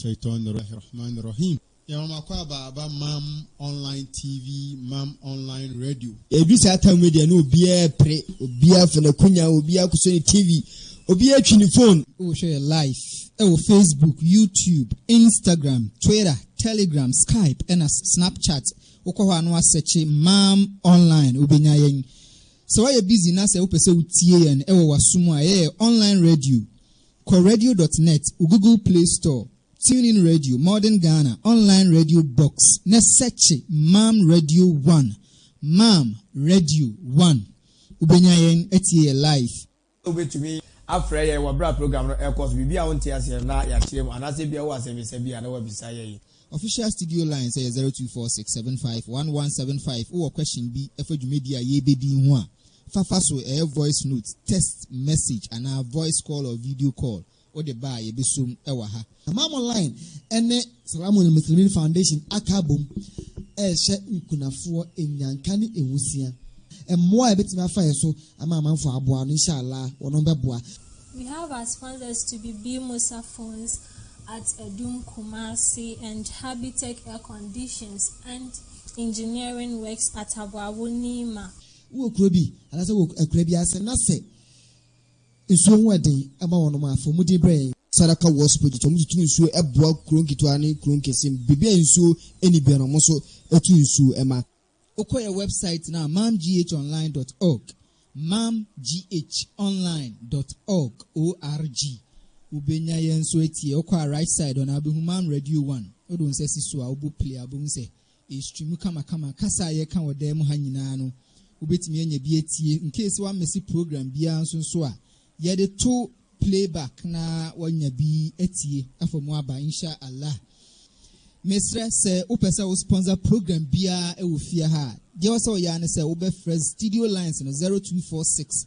الشيطان الرحمن الرحيم. يا ماكوا بابا مام أونلاين TV مام أونلاين راديو. Ebisa tamedia no obia pre obia fana kunya obia kusoni TV obia twini phone. We share live. Facebook, YouTube, Instagram, Twitter, Telegram, Skype, and Snapchat. Okoha no search Mam Online ubenya yen. So why you busy na say upese utie yen ewo wasumu aye online radio. Coradio.net, Google Play Store, TuneIn Radio, Modern Ghana, Online Radio Box. Ne search Mam Radio 1. Mam Radio 1. Ubenya yen etie live. Ubetumi afre ye wabra program no ekos bibia wonte ase na ya kirem anase bia wo asem bia na wabisa ye. Official studio line say 0246751175 or question B efadwumedi aye bedi ho a fafa so voice note, text message and a voice call or video call or the ba ye besum ewa ha. Mam Online ene Salamu Muslimin Foundation akabom she nkunafo enyankane ewusia. Emmoa ebetimi afa yeso ama amanfo aboa no inshallah wono beboa. We have as sponsors to be B Musa Phones at Edum Kumasi and Habitech Air Conditions and Engineering Works at Abuawu Nima. Wo krobi alase wo akrabi ase na se nsuo ho eden ama wono ma afo mudi bre Sadaka was project omu tutu nsuo eboa kronkito ani kronkesim bibia nsuo eni bia no mo so etu nsuo ema. Okoye website now mamghonline.org mamghonline.org org ubenya yenso etie okwa right side on Abihumam Radio 1 odun se siso a obo play abun se e stream kama kasa ye kan wodem ha nyina no ubetimi anya bi etie in case one messy program bia nso so a ye de to playback na wanya bi etie afomu aba insha Allah. Mesra se upesa o sponsor program bia e wo fia ha. Dia so ya ne se wo be fresh studio lines no 0246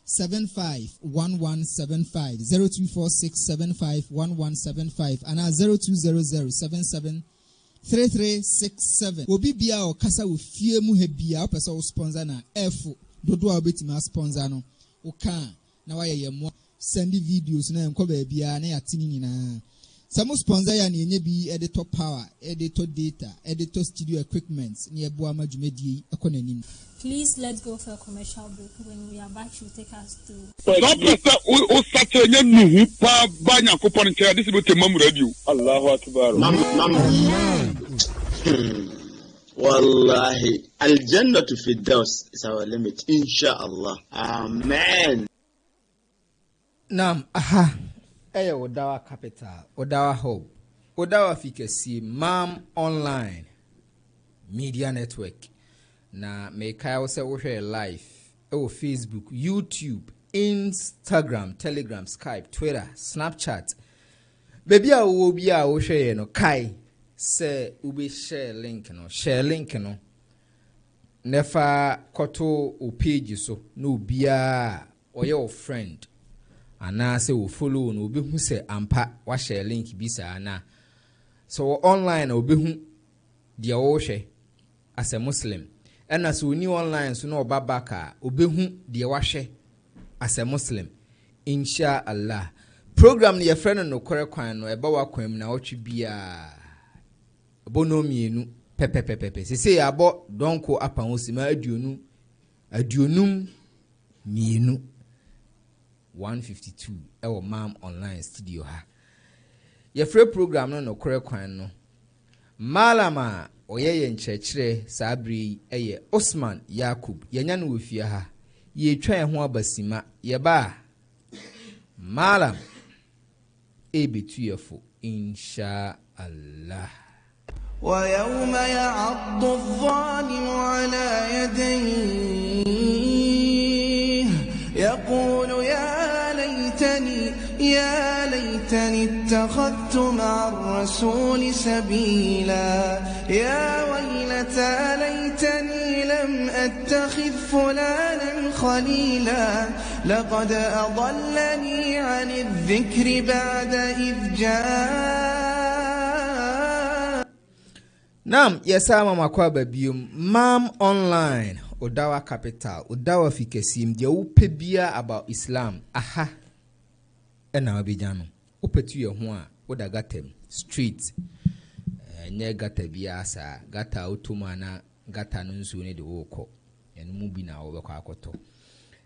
751175 0246 751175 and 0200773367. Obi bia o kasa wo fie mu ha bia upesa o sponsor na F dodo a obetima sponsor no o kan na wa ye mo send videos na enko ba bia na yatini nyina. Some sponsor ya ni bi editor power, editor data, editor studio equipment ni eboa madwumadi ekonanim. Please let's go for a commercial break. When we are back, she'll take us to. O sate nya nuhu pa ba Nyankopon nche this be Mam Radio. Allahu akbar. Wallahi al-jannatu fi daws is our limit inshallah. Amen. Nam aha Eya Odawa Capital, Odawa Hope, Odawa Fikesi, Mam Online Media Network. Na meka wo se wo hwe live o Facebook, YouTube, Instagram, Telegram, Skype, Twitter, Snapchat. Baby a wo bi a wo hwe no kai se ube share link no. Nefa koto o page so no bia or your friend. Ana se wo follow no obehu se ampa wa share link bisa na so online obehu dia wo hwe as a Muslim and as we new online so no babaka obehu dia wa hwe as a Muslim insha Allah. Program ne yefrɛ no kore kwan no eba wa kwam na otwe bia bono mienu pepepepepe sese abo donko apa hosima aduonum mienu 152 ewo Mam Online studio ha. Ye free program no kore kwan no. Malama oyeye nkyerɛkyerɛ sabri eye Osman Yakub yenya no wofia ha. Ye twa ho abasima ye ba. Malam ebetu yefo insha Allah. ويوم يعض الظالم على يديه يقول يا ليتني اتخذت مع الرسول سبيلا يا ويلتى ليتني لم أتخذ فلانا خليلا لقد أضلني عن الذكر بعد إذ جاء. Nam yesama makwa babium Mam Online Odawa Capital Odawa Fikesim dia upe bia about Islam aha ena wabijano upetu ye ho a odagatem street nye gata biya sa gata utuma na gata no nsuo ne de wokɔ ɛno mu bi na wɔbɛkɔ akɔtɔ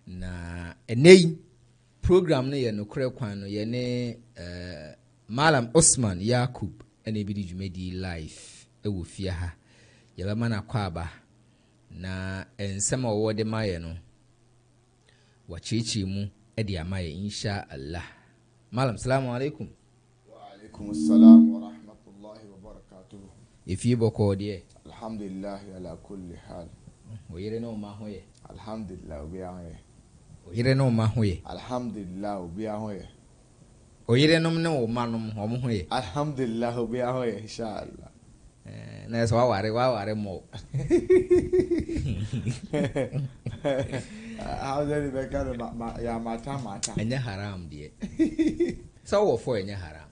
na ɛnɛyi program no yɛ no korɛ kwan no yɛ ne Malam Osman Yakub ɛna bi di dwumadi live ɛwɔ fie ha yɛbɛma na kɔ aba na ensɛm a wɔwɔ de ma yɛ no wɔkyerɛkyerɛ mu ɛde ama yɛ insha Allah. Malam, salamu alaikum. Wa alaikum assalam wa rahmatullahi wa barakatuh. Ifie bɔkɔ deɛ alhamdulillah ala kulli hal. Oyere no ma hoye. Alhamdulillah obi ahoye. Oyere no ma hoye. Alhamdulillah obi ahoye. Oyere no ne o ma no ho hoye. Alhamdulillah obi ahoye inshallah. Na so waware mo. How did it become ya mata? Enye haram de. So wo fo enye haram.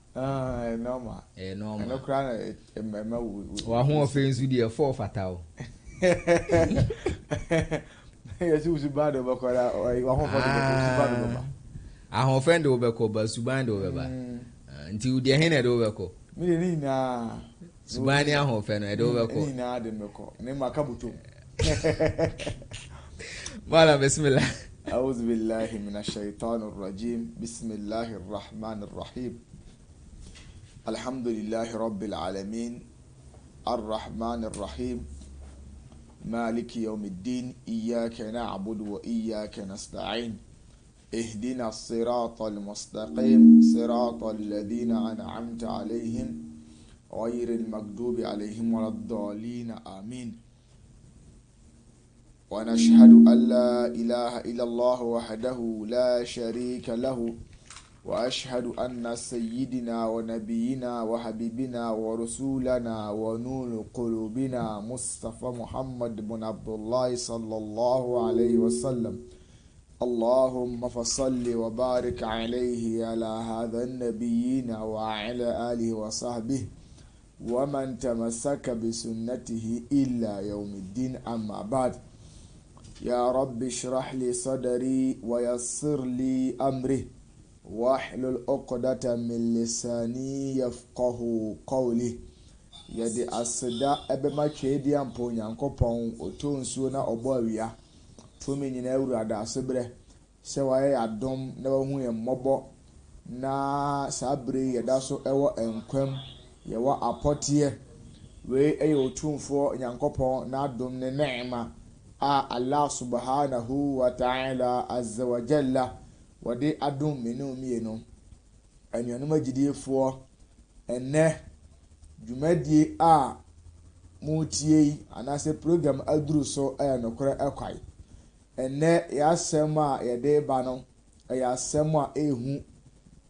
Normal. Normal. No cry emema wa ho offense de fo fatao. Yes, you bad obakora wa ho fo de bad oba. Ahon friend de obeko ba suban de obeba. Nti u de hen de obeko. Me ni na Subani ahon friend no de obeko. Ni na de meko. Ne makabuto. Malam bismillah. أعوذ بالله من الشيطان الرجيم بسم الله الرحمن الرحيم الحمد لله رب العالمين الرحمن الرحيم مالك يوم الدين إياك نعبد وإياك نستعين اهدنا الصراط المستقيم صراط الذين أنعمت عليهم غير المغضوب عليهم ولا الضالين آمين ونشهد أن لا إله إلا الله وحده لا شريك له وأشهد أن سيدنا ونبينا وحبيبنا ورسولنا ونور قلوبنا مصطفى محمد بن عبد الله صلى الله عليه وسلم اللهم فصل وبارك عليه على هذا النبيين وعلى آله وصحبه ومن تمسك بسنته إلا يوم الدين أما بعد يا رب اشرح لي صدري ويسر لي أمري واحلل عقدة من لساني يفقه قولي يدي أسدا أبما كيدي أمبو نيانكوبون أتونسو نا أبواليا تومي نينا يورا سبره سواي أدوم نبهو يمبو na sabri yadaso ewo enkwam yewa apotie we eyo tumfo nyankopon na adom ne neema Allah subhanahu wa ta'ala azza wa jalla wade adom menu mienu anuanu magidiefoɔ enne dwumadie a mutie anase program aduru so nokore ekwai enne yasɛm a yɛde ba no yasɛm a ehu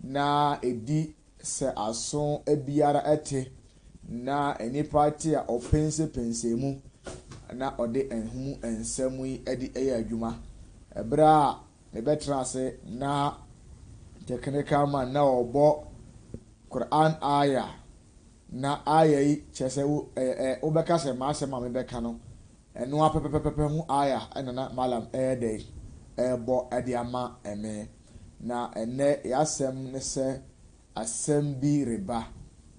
na edi sɛ aso ebiara ete na enipa te a opense mu na ɔde enhu ensɛm yi edi ɛyɛ adwuma ebra ne betra ase na technical man na ɔbɔ Quran aya na aya yi kyerɛ wobɛka sɛ maasɛm a mebɛka no ɛno apɛpɛpɛpɛ ho aya ɛna na malam ɛyɛ dɛ ɛbɔ ɛde ama ɛme na ɛnɛ yɛasɛm ne sɛ asɛm bi reba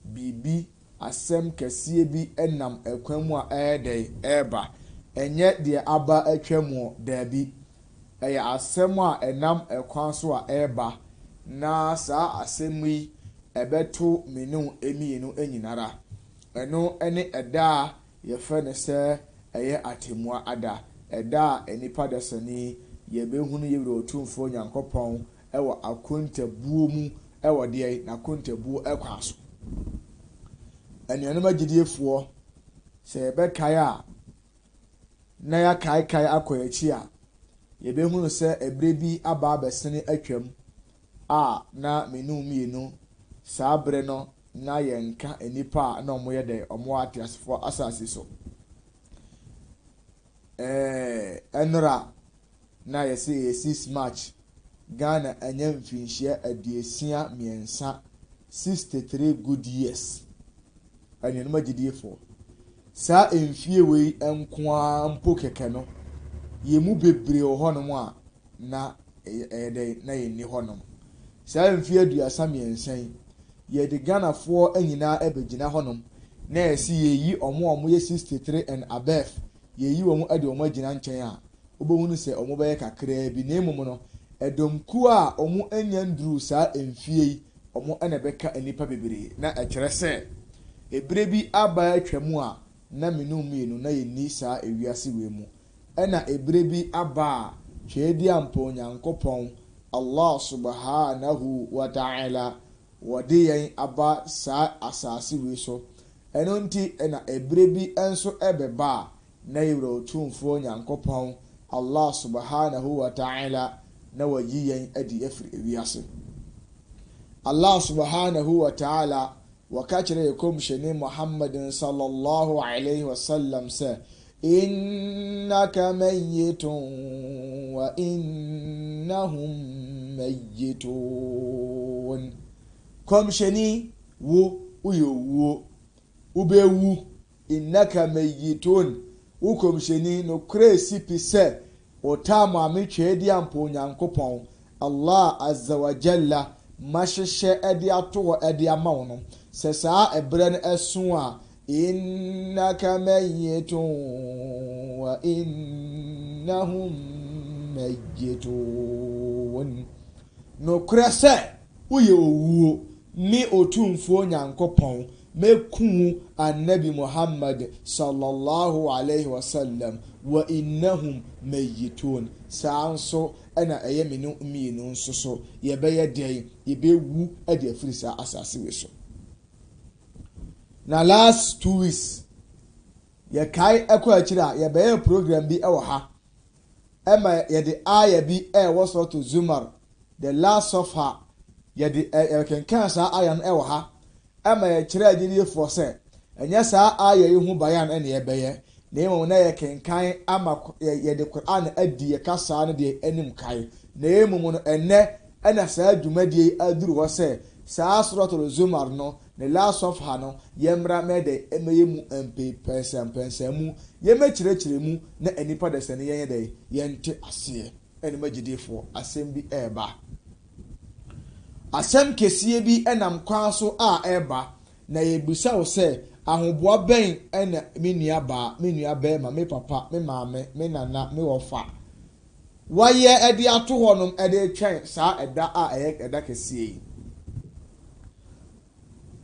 bibi asɛm kɛseɛ bi ɛnam ɛkwan mu a ɛyɛ dɛ ɛba ɛnyɛ deɛ aba atwa mu daabi ɛyɛ asɛm a ɛnam ɛkwan so a ɛba na saa asɛm yi ɛbɛto menu emienu nyinara ɛno ɛne ɛda a yɛfɛ ne sɛ ɛyɛ atemua ada ɛda a nipa dasani yɛbɛhunu yɛwura otumfo nyankopɔn ɛwɔ akontabuo mu ɛwɔ deɛ na akontabuo ɛkwa so anuanom agidiefoɔ sɛ yɛbɛkae a na yɛakaekae akɔ akyi a yɛbɛhunu sɛ ɛberɛ bi aba abɛsene atwam a na menu mmienu saa berɛ no na yɛnka nipa a na ɔmoyɛ dɛ ɔmo ateasefoɔ asase so ɛnora na yɛsɛ yɛ 6 March Ghana anya mfinhyia 63 63 good years anuanom agidiefoɔ saa mfie wei nkoa mpo kɛkɛ no yɛmu bebree wɔ hɔnom a na ɛyɛ dɛ na yɛnni hɔnom saa mfie 33 yɛde Ghanafoɔ nyinaa ɛbɛgyina hɔnom na yɛsi yɛyi ɔmo yɛ 63 and above yɛyi wɔn ɛde wɔn agyina nkyɛn a wobɛhunu sɛ ɔmo bɛyɛ kakraa bi na emom no ɛdɔmkuo a ɔmo anya nduru saa mfie yi ɔmo ɛna bɛka nipa bebree na ɛkyerɛ sɛ ebire bi aba atwa mu a na menu mmienu na yɛni saa ewiase wei mu ɛna ebire bi aba a twɛdi ampo Nyankopɔn Allah subhanahu wa ta'ala wɔde yɛn aba saa asase wei so ɛno nti ɛna ebire bi nso ɛbɛba a na yɛwura otumfoɔ Nyankopɔn Allah subhanahu wa ta'ala na wayi yɛn adi afiri ewiase. Allah subhanahu wa ta'ala waka kyerɛ yɛ kɔmhyɛni Muhammadin sallallahu alayhi wa sallam sɛ innaka mayyitun wa innahum mayyitun. Kɔmhyɛni wo woyɛ owuo wobɛwu innaka mayyitun wo kɔmhyɛni no kresi pi sɛ ɔtaa maame twɛdi ampo Nyankopɔn Allah azza wa jalla mahyehyɛ ɛde ato hɔ ɛde ama wo no sɛ saa ɛbrɛ no ɛso a innaka mayyitun wa innahum mayyitun. Nokorɛ sɛ woyɛ owuo me otumfuo Nyankopɔn meku annabi Muhammad sallallahu alayhi wa sallam wa innahum mayyitun. Saa nso ɛna ɛyɛ menu mmienu nso so yɛbɛyɛ deɛ yɛbɛwu ɛde afiri saa asase wei so. Na last 2 weeks yɛkae ɛkɔ akyire a yɛbɛyɛ program bi ɛwɔ ha ɛma yɛde aya bi ɛwɔ Suratu Zumar the last of her yɛde yɛkenkan saa aya no ɛwɔ ha ɛma yɛkyerɛ agyidiefoɔ sɛ ɛnyɛ saa aya yi ho bayan ɛne yɛbɛyɛ na emu na yɛkenkan ama yɛde Quran adi yɛka saa no deɛ anim kae na emu no ɛnɛ ɛna saa dwumadie aduru hɔ sɛ saa Suratul Zumar no ne last of her no yɛmmra mɛde ɛmɛyɛ mu mpɛnsɛmpɛnsɛm mu yɛmɛkyerɛkyerɛ mu na anipa da sɛ ne yɛnyɛ dɛ yɛnte aseɛ ɛne magyidifoɔ asɛm bi ɛɛba asɛm kɛseɛ bi ɛnam kwan so a ɛɛba na yɛbisa wo sɛ ahoboa bɛn ɛna me nua bɛrima me papa me maame me nana me wɔfa wayɛ ɛde ato hɔnom ɛde twɛn saa ɛda a ɛyɛ ɛda kɛseɛ yi.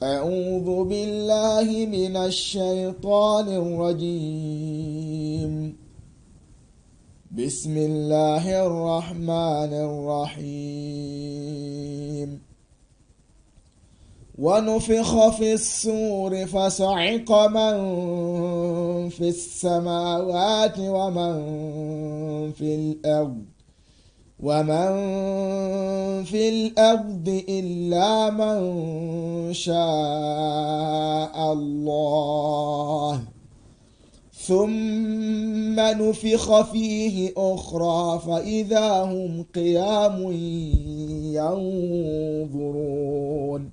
أعوذ بالله من الشيطان الرجيم بسم الله الرحمن الرحيم ونفخ في الصور فصعق من في السماوات ومن في الأرض إلا من شاء الله ثم نفخ فيه أخرى فإذا هم قيام ينظرون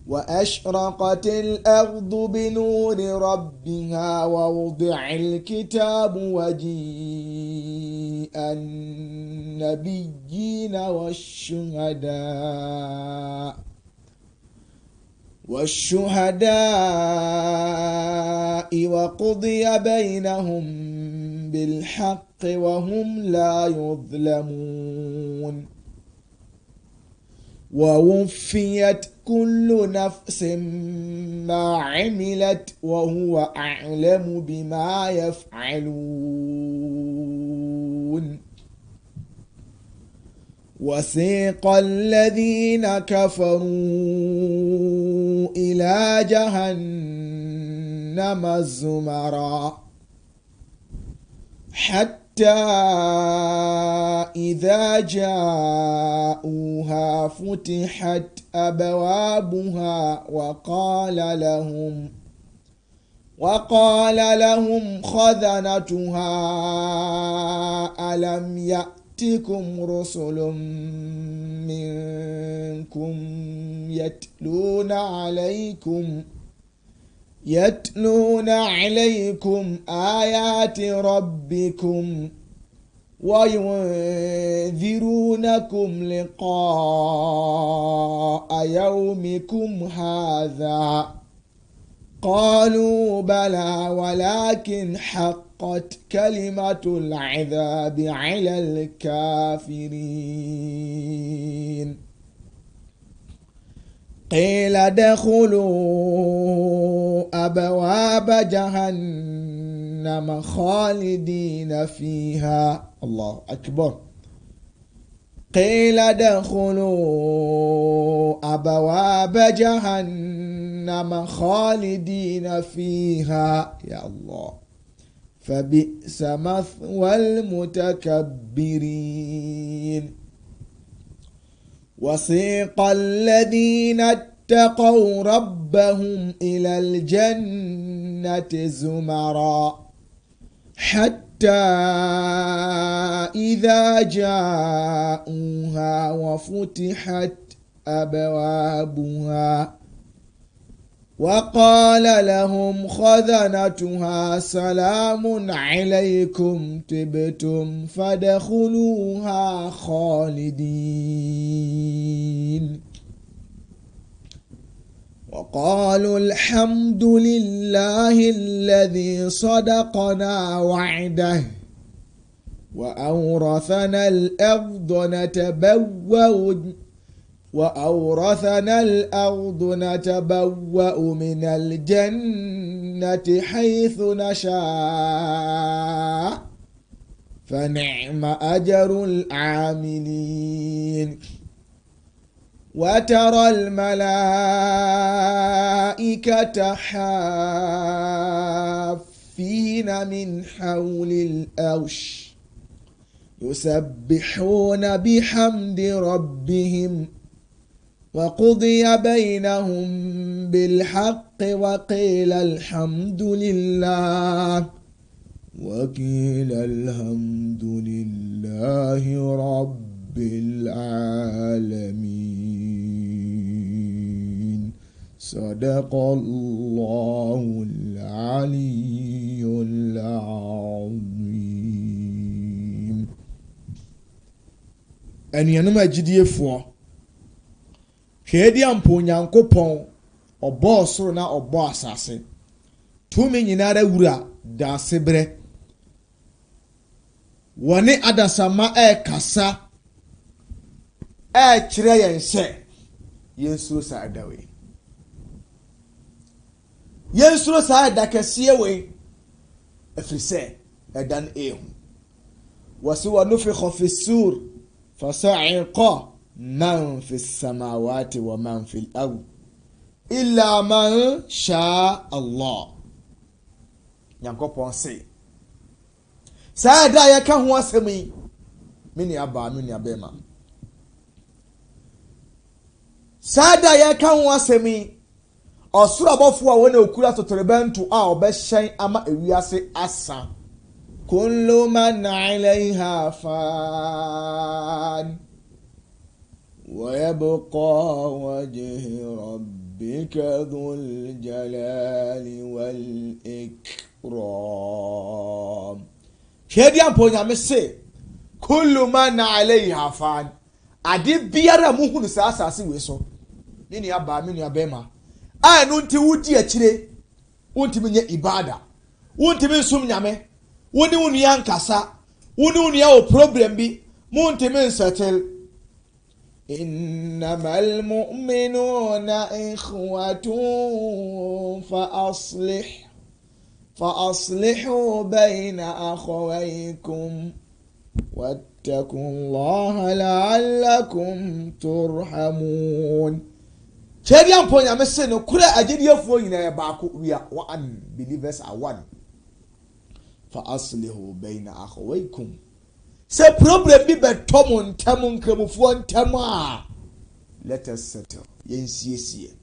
وأشرقت الأرض بنور ربها ووضع الكتاب وجيء النبيين والشهداء وقضي بينهم بالحق وهم لا يظلمون ووفيت كل نفس ما عملت وهو أعلم بما يفعلون وسيق الذين كفروا إلى جهنم زمرا حتى إذا جاءوها فتحت أبوابها وقال لهم خزنتها ألم يأتكم رسل منكم يتلون عليكم آيات ربكم وينذرونكم لقاء يومكم هذا قالوا بلى ولكن حقت كلمة العذاب على الكافرين قيل ادخلوا أبواب جهنم خالدين فيها الله أكبر قيل ادخلوا أبواب جهنم خالدين فيها يا الله فبئس مثوى المتكبرين وسيق الذين اتقوا ربهم إلى الجنة زمرا حتى إذا جاءوها وفتحت أبوابها وقال لهم خزنتها سلام عليكم طبتم فادخلوها خالدين وقالوا الحمد لله الذي صدقنا وعده وأورثنا الأرض نتبوأ من الجنة حيث نشاء فنعم أجر العاملين وترى الملائكة حافين من حول العرش يسبحون بحمد ربهم وقضي بينهم بالحق وقيل الحمد لله رب العالمين صدق الله العلي العظيم أن ينمى جديه فوا hwɛɛdi ampo Nyankopɔn ɔbɔɔ soro na ɔbɔɔ asase tumi nyinara wura da asebrɛ wɔne adasama ɛkasa ɛkyerɛ yɛn sɛ yɛnsuro saa da wei yɛnsuro saa da kɛseɛ wei ɛfiri sɛ ɛda no ɛhu wɔse wɔnufikha fi sur fasa'iqa من في السماوات ومن في الأرض إلا من شاء الله Nyankopɔn se saa da yɛka ho asɛm yi me nua baa me nua bɛma saa da yɛka ho asɛm yi ɔsoro abɔfo a wɔne okura totorebɛnto a ɔbɛhyɛn ama ewiase asa kullu man 'alayha fan ويبقى وجه ربك ذو الجلال والإكرام شهدي أمبو نعمسي كل من عليها فان أدي بيارا مهون ساساسي ويسو نيني أبا مني أبما نونتي ودي أتشري ونتي من إبادة ونتي من سوم نعمي وني ينكسا وني يو problem بي مونتي من ستل إنما المؤمنون إخوة فأصلحوا بين أخويكم واتقوا الله لعلكم ترحمون Chedi ampo nyame se no kura agediefo nyina ye baako we are one believers are one فأصلحوا بين أخويكم se problem bi betom ntam nkramufo ntam a let us settle yensiesie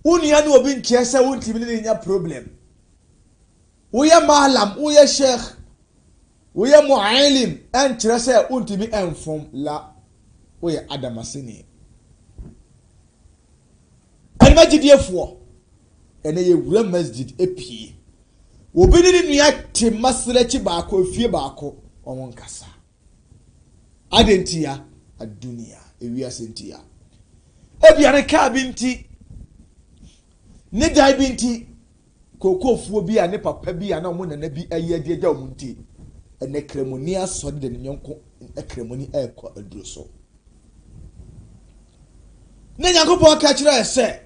unia no obi nkie se wontimi ne nya problem wo ye malam wo ye sheikh wo ye muallim enkyere se wontimi enfom la wo ye adamasene anima gidiefo ene ye wura masjid epie obi ni nua te maslechi baako fie baako ɔmo nkasa adentia adunia ewiase ntia ebiare ka bi nti ne dai bi nti kokofuo bi a ne papa bi a na ɔmo nana bi ayi ade agya ɔmo nti ene kremoni asɔde de ne nyɔnko kremoni ɛkɔ aduro so ne nyankopɔn ka kyerɛ sɛ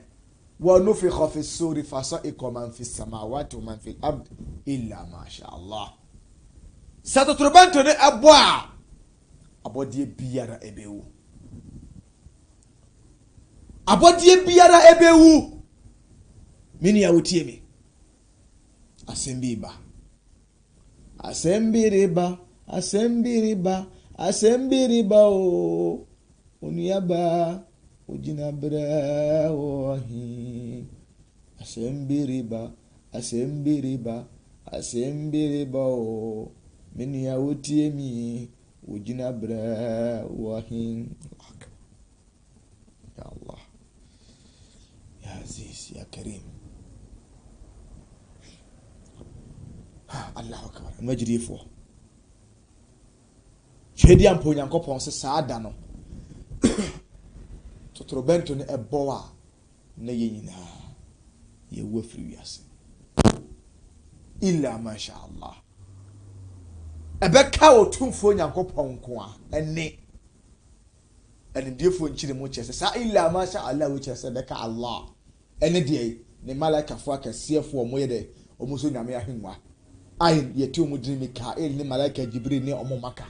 wa nufikha fi suri fasa'iqa man fi samawati wa man fi al-ard illa ma sha Allah satotrobanto ne aboa abodie biara ebewu mini ya wotie mi asembiriba o uniaba ujinabra wahi asembiriba o mini ya wotie mi ujinabra wahi ya Allah ya aziz ya karim Allahu akbar majrifo chedi ampo nyankopon se saada no totrobento ne eboa na yeyina ye wafri wiase illa ma sha Allah ebeka otumfo nyankopon ko a ene diefo nchire mu chese sa illa ma sha Allah wo chese beka Allah ene die ne malaika fo akasiefo omo yede omo so nyame ahwenwa ai yeti omo diri Mikael ne malaika Jibril ne omo maka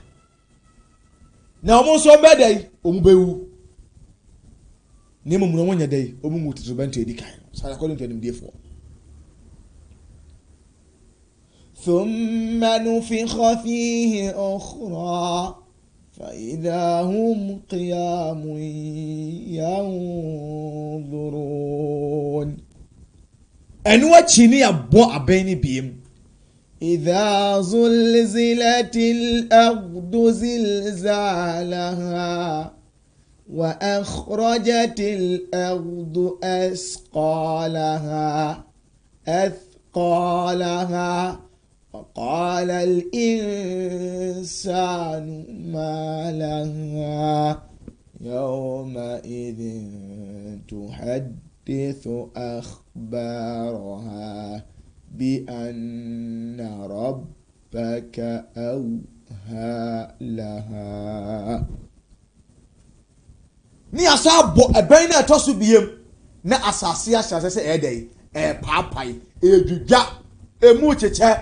na omo so bedai omo bewu ne mo muno wonya dai omo ngutu so bento edikan so according to them diefo ثم نفخ فيه أخرى فإذا هم قيام ينظرون أنو تشيني أبو أبيني بيم إذا زلزلت الأرض زلزالها وأخرجت الأرض أثقالها وقال الإنسان ما لها يومئذ تحدث أخبارها بأن ربك أوحى لها ni asabo eben na etoso biem na asase asase se edey paapai edwudwa emu cheche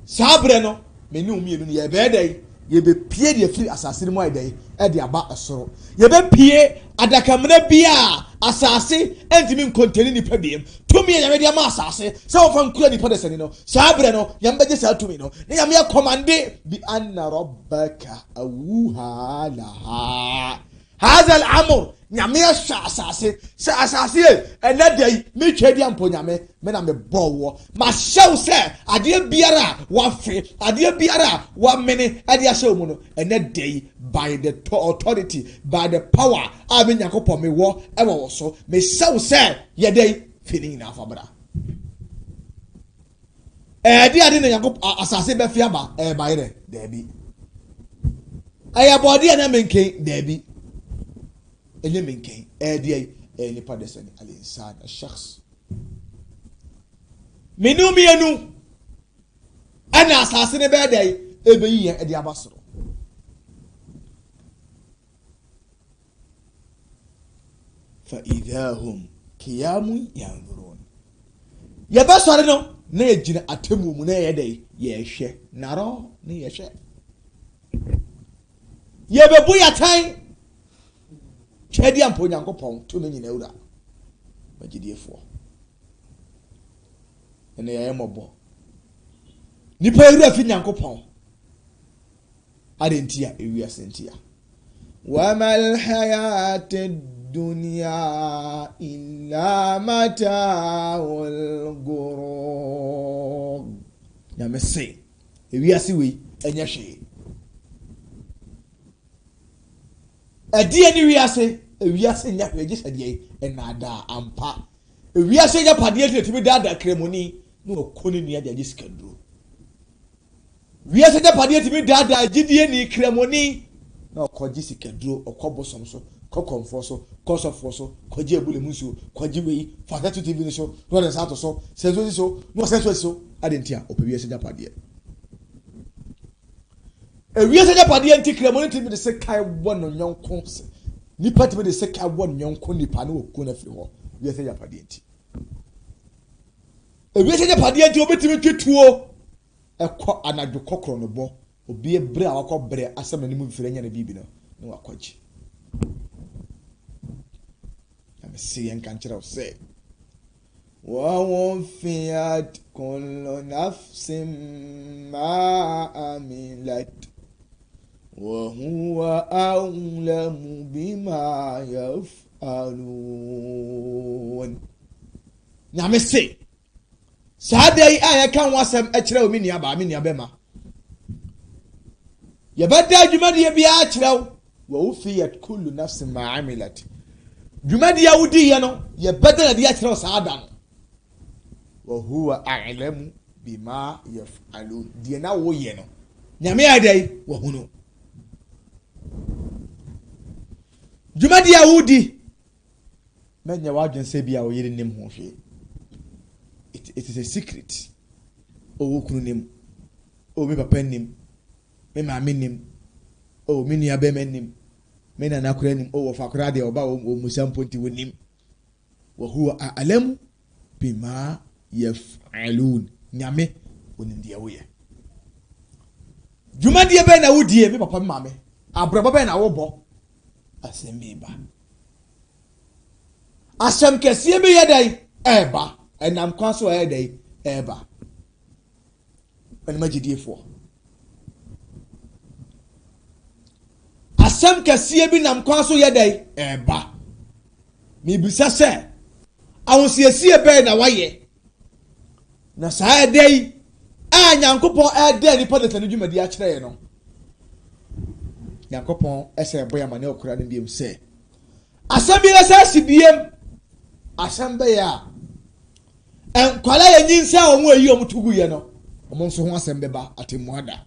sabre no meni umienu ne ye be dey ye be pie de free asase ni mo edey e de aba esoro ye be pie adakamna bia asase entimi nkonteni ni pabiem tumi ya me de ma asase se wo fa nkura ni podesani no sabre no ya mbeje sa tumi no ne ya me commande bi anna rabbaka awha laha hadha al-amr nyame sha asase se asase enadai me twedi ampo nyame me na me bowo ma show se ade biara wa fe ade biara wa mene ade ahye mu no enadai by the authority by the power abi nyakopo me wo e wo so me show se ye dai fini na afabra ade na nyakopo asase be fi aba ba ire da bi ayabodi na menken da bi enye menken ade ni padesani al-insan al-shakhs mienu ana asase ne be dai ebe yi ade abasoro fa idahum qiyamun yanzurun ya basore no na ejina atemu mu na ye dai ye hwe naro ne ye hwe ye bebu ya tan chedi ampo nyankopon to me nyina ewura magidiefo ene ya yemobo nipa ewura fi nyankopon adentia ewia sentia wa mal hayatid dunya illa mata'ul ghurur ya mese ewia si we enya hwe adie ni wiase nya hweje sadie enada ampa wiase nya pade etimi dada kremoni no koni ni ade agisikaduro wiase japadeɛ timi daadaa gidie ni kremoni na ɔkɔgye sikaduro ɔkɔbosom so kɔkɔmfo so kɔsɔfo so kɔgye ebule mu nsuo kɔgye wei fatatu tv ni so no de sato so senso so no senso so adentia ɔpɛ wiase japadeɛ wiase japadeɛ nti kremoni timi de se kai bɔ no nyɔnko nipa timi de se kai bɔ no nyɔnko nipa no okɔ na firi hɔ wiase japadeɛ nti wiase japadeɛ nti obetimi twituo ɛkɔ anadwo kɔkɔrɔ no bɔ obi ebre a wakɔ bre asɛm ne mu mfire nya na bibi no na wakɔgye na mesi yɛn kan kyerɛw sɛ wa wufiyat kullu nafsin ma amilat wa huwa a'lamu bima yaf'alun na mesi saa da yi a yɛka ho asɛm kyerɛ wo me nua baa me nua bɛma yɛbɛda adwumadeɛ biara kyerɛ wo wo fiyat kullu nafsin ma amilat dwumadeɛ a wodiiɛ no yɛbɛda na deɛ kyerɛ wo saa da no wa huwa a'lamu bima yaf'alun deɛ na woyɛ no nyame ada yi wahunu dwumadeɛ a wodi mɛnyɛ wadwen sɛ bia wo yere nim ho hwee. It is a secret. Oh, kunim. Oh, me papa nim. Me mama nim. Oh, me nua be nim. Me na nakura nim. Oh, fakura de oba o musamponti wonim. Wa huwa a'lamu bima yaf'alun. Nyame wonim de woyɛ. Dwuma de be na wodie me papa me mama. Abraba be na wo bɔ. Asɛm bi ba. Asɛm kɛseɛ bi yɛ dai ɛba. Enam kwa so aye dey eba enema gidiefo asem kɛseɛ bi nam kwa so ye dey eba me bisa sɛ awosiesie bɛɛ na waye na saa dey a nyankopɔn ɛde nipa de tanu dwumadi a kyerɛ ye no nyankopɔn ɛsɛ boya mane okura ne biem sɛ asem bi ɛsɛ sibiem asem bɛ ya enkwala ye nyinsa omo ayi omo tugu ye no omo nso ho asem beba atemuada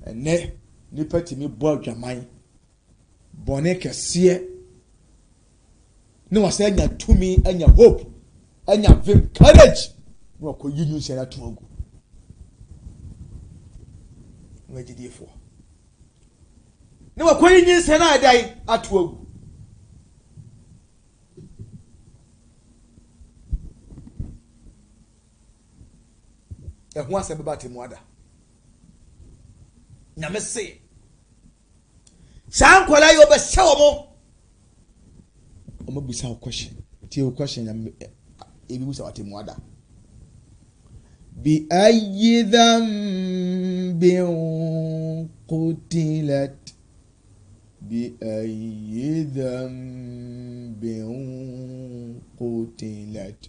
ene nipa timi bo adwaman bone kese ne wasa anya tumi anya hope anya vim courage no ko yi nyinsa na tugu ngajidifo ne wa ko yi nyinsa na adai atugu ehun asem ba te muada nyame se sankola yo be se omo busa question tie o question nyame ebi busa wate muada bi ayyidham bi qutilat bi ayyidham bi qutilat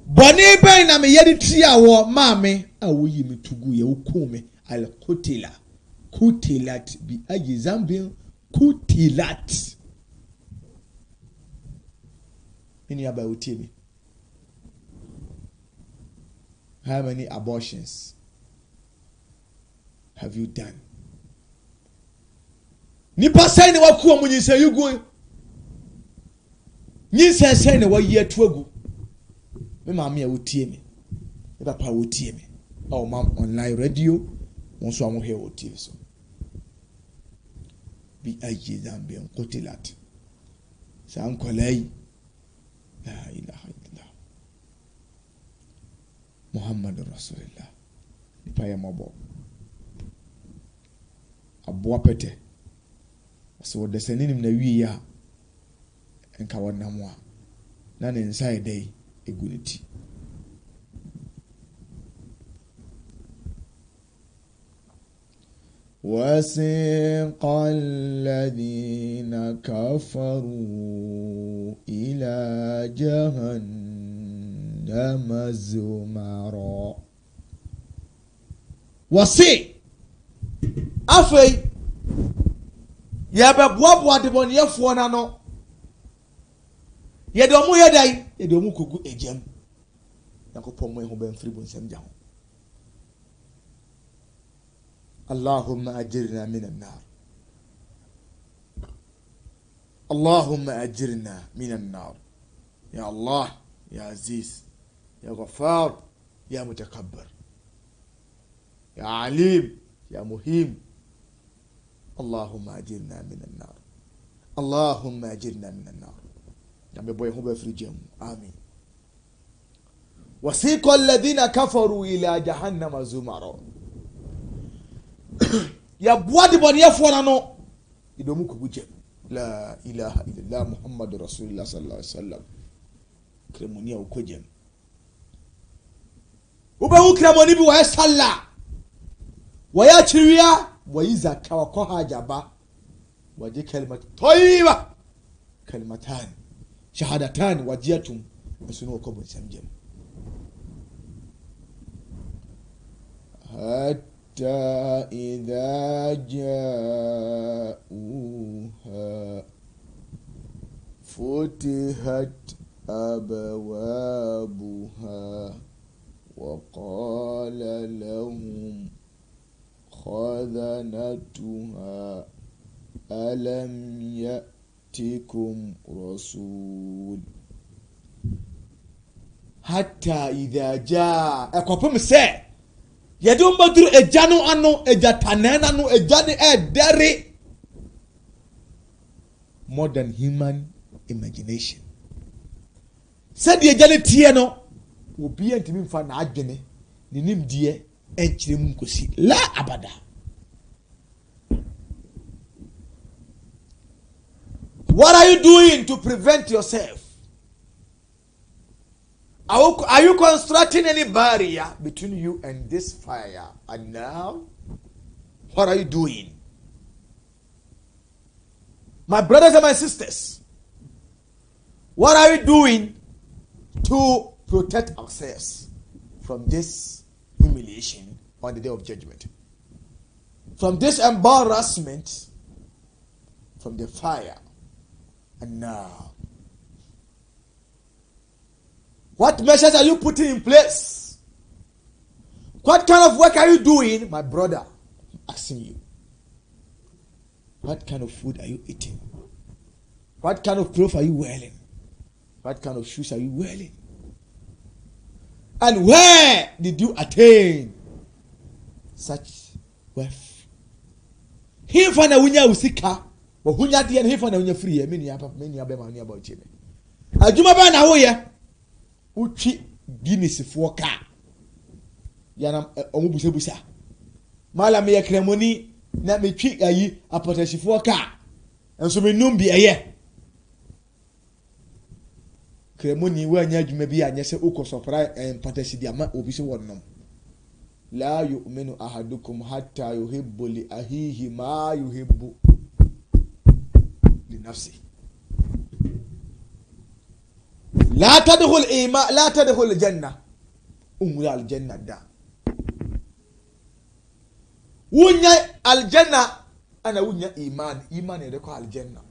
boni ben na me yedi triawo maame a woyi me tugu ye wokume al kutilat bi ajizambi kutilat ini aba utimi. How many abortions have you done? Nipa sai ne wakuo mu nyinsa yugu nyinsa sai ne wayi atuagu me maame a wotie me e papa wotie me o mam online radio won so amohe wotie so bi ajizam bi qutilat san kolai la ilaha illallah muhammadur rasulullah ni pa ya mobo abo apete so de seninim na wi ya enka wonam a na ne inside day eguniti وسيق الذين كفروا إلى جهنم زمرا وسي أفي يا بابوا دبون يفونا نو يدومو يداي يدومو كوكو اجام nyankopɔn mo ho ban firi bu nsɛm gya ho Allahumma ajirna minan nar Allahumma ajirna minan nar ya Allah ya aziz ya ghafar ya mutakabbar ya alim ya muhim Allahumma ajirna minan nar Allahumma ajirna minan nar ya boy ho ban firi jam amin وسيق الذين كفروا إلى جهنم زمرا يا بوادي بني فورانو يدومو كوجي لا إله إلا الله محمد رسول الله صلى الله عليه وسلم كرمونيا وكوجي وبهو كرموني بي وهي صلى ويا تشريا ويزكى وكوها جابا وجي كلمة طيبة كلمتان شهادتان وجيتم اسنو كوبن سمجم حتى إذا جاءوها فتحت أبوابها وقال لهم خزنتها ألم يأتكم رسول حتى إذا جاء أكوبم سي yɛde mbaduru egya no ano egya tanena no egya ne ɛdɛre more than human imagination sɛdeɛ egya ne tie no obi ntumi mfa na adwene ne nimdeɛ ɛnkyerɛ mu nkosi la abada what are you doing to prevent yourself? Are you constructing any barrier between you and this fire? And now, what are you doing? My brothers and my sisters, what are we doing to protect ourselves from this humiliation on the day of judgment? From this embarrassment, from the fire. And now, what measures are you putting in place? What kind of work are you doing, my brother? I'm asking you. What kind of food are you eating? What kind of clothes are you wearing? What kind of shoes are you wearing? And where did you attain such wealth? Hifa na wunya usika, bo hunya de na hifa na wunya free e meni apa meni abema ni about you. Adwuma ba na wo ye. Uchi Guinness for car. Yana omubusebusa. Mala me kremoni na me twi ayi apotashi for car. Enso me numbi eye. Kremoni we anya adwuma bi anya se ukosopra empatashi di ama obi se wonnom. La yu'minu ahadukum hatta yuhibbu li ahihi ma yuhibbu li nafsi. لا تدخل إيمان لا تدخل الجنة أمور الجنة دا ونيا الجنة أنا ونيا إيمان يدخل الجنة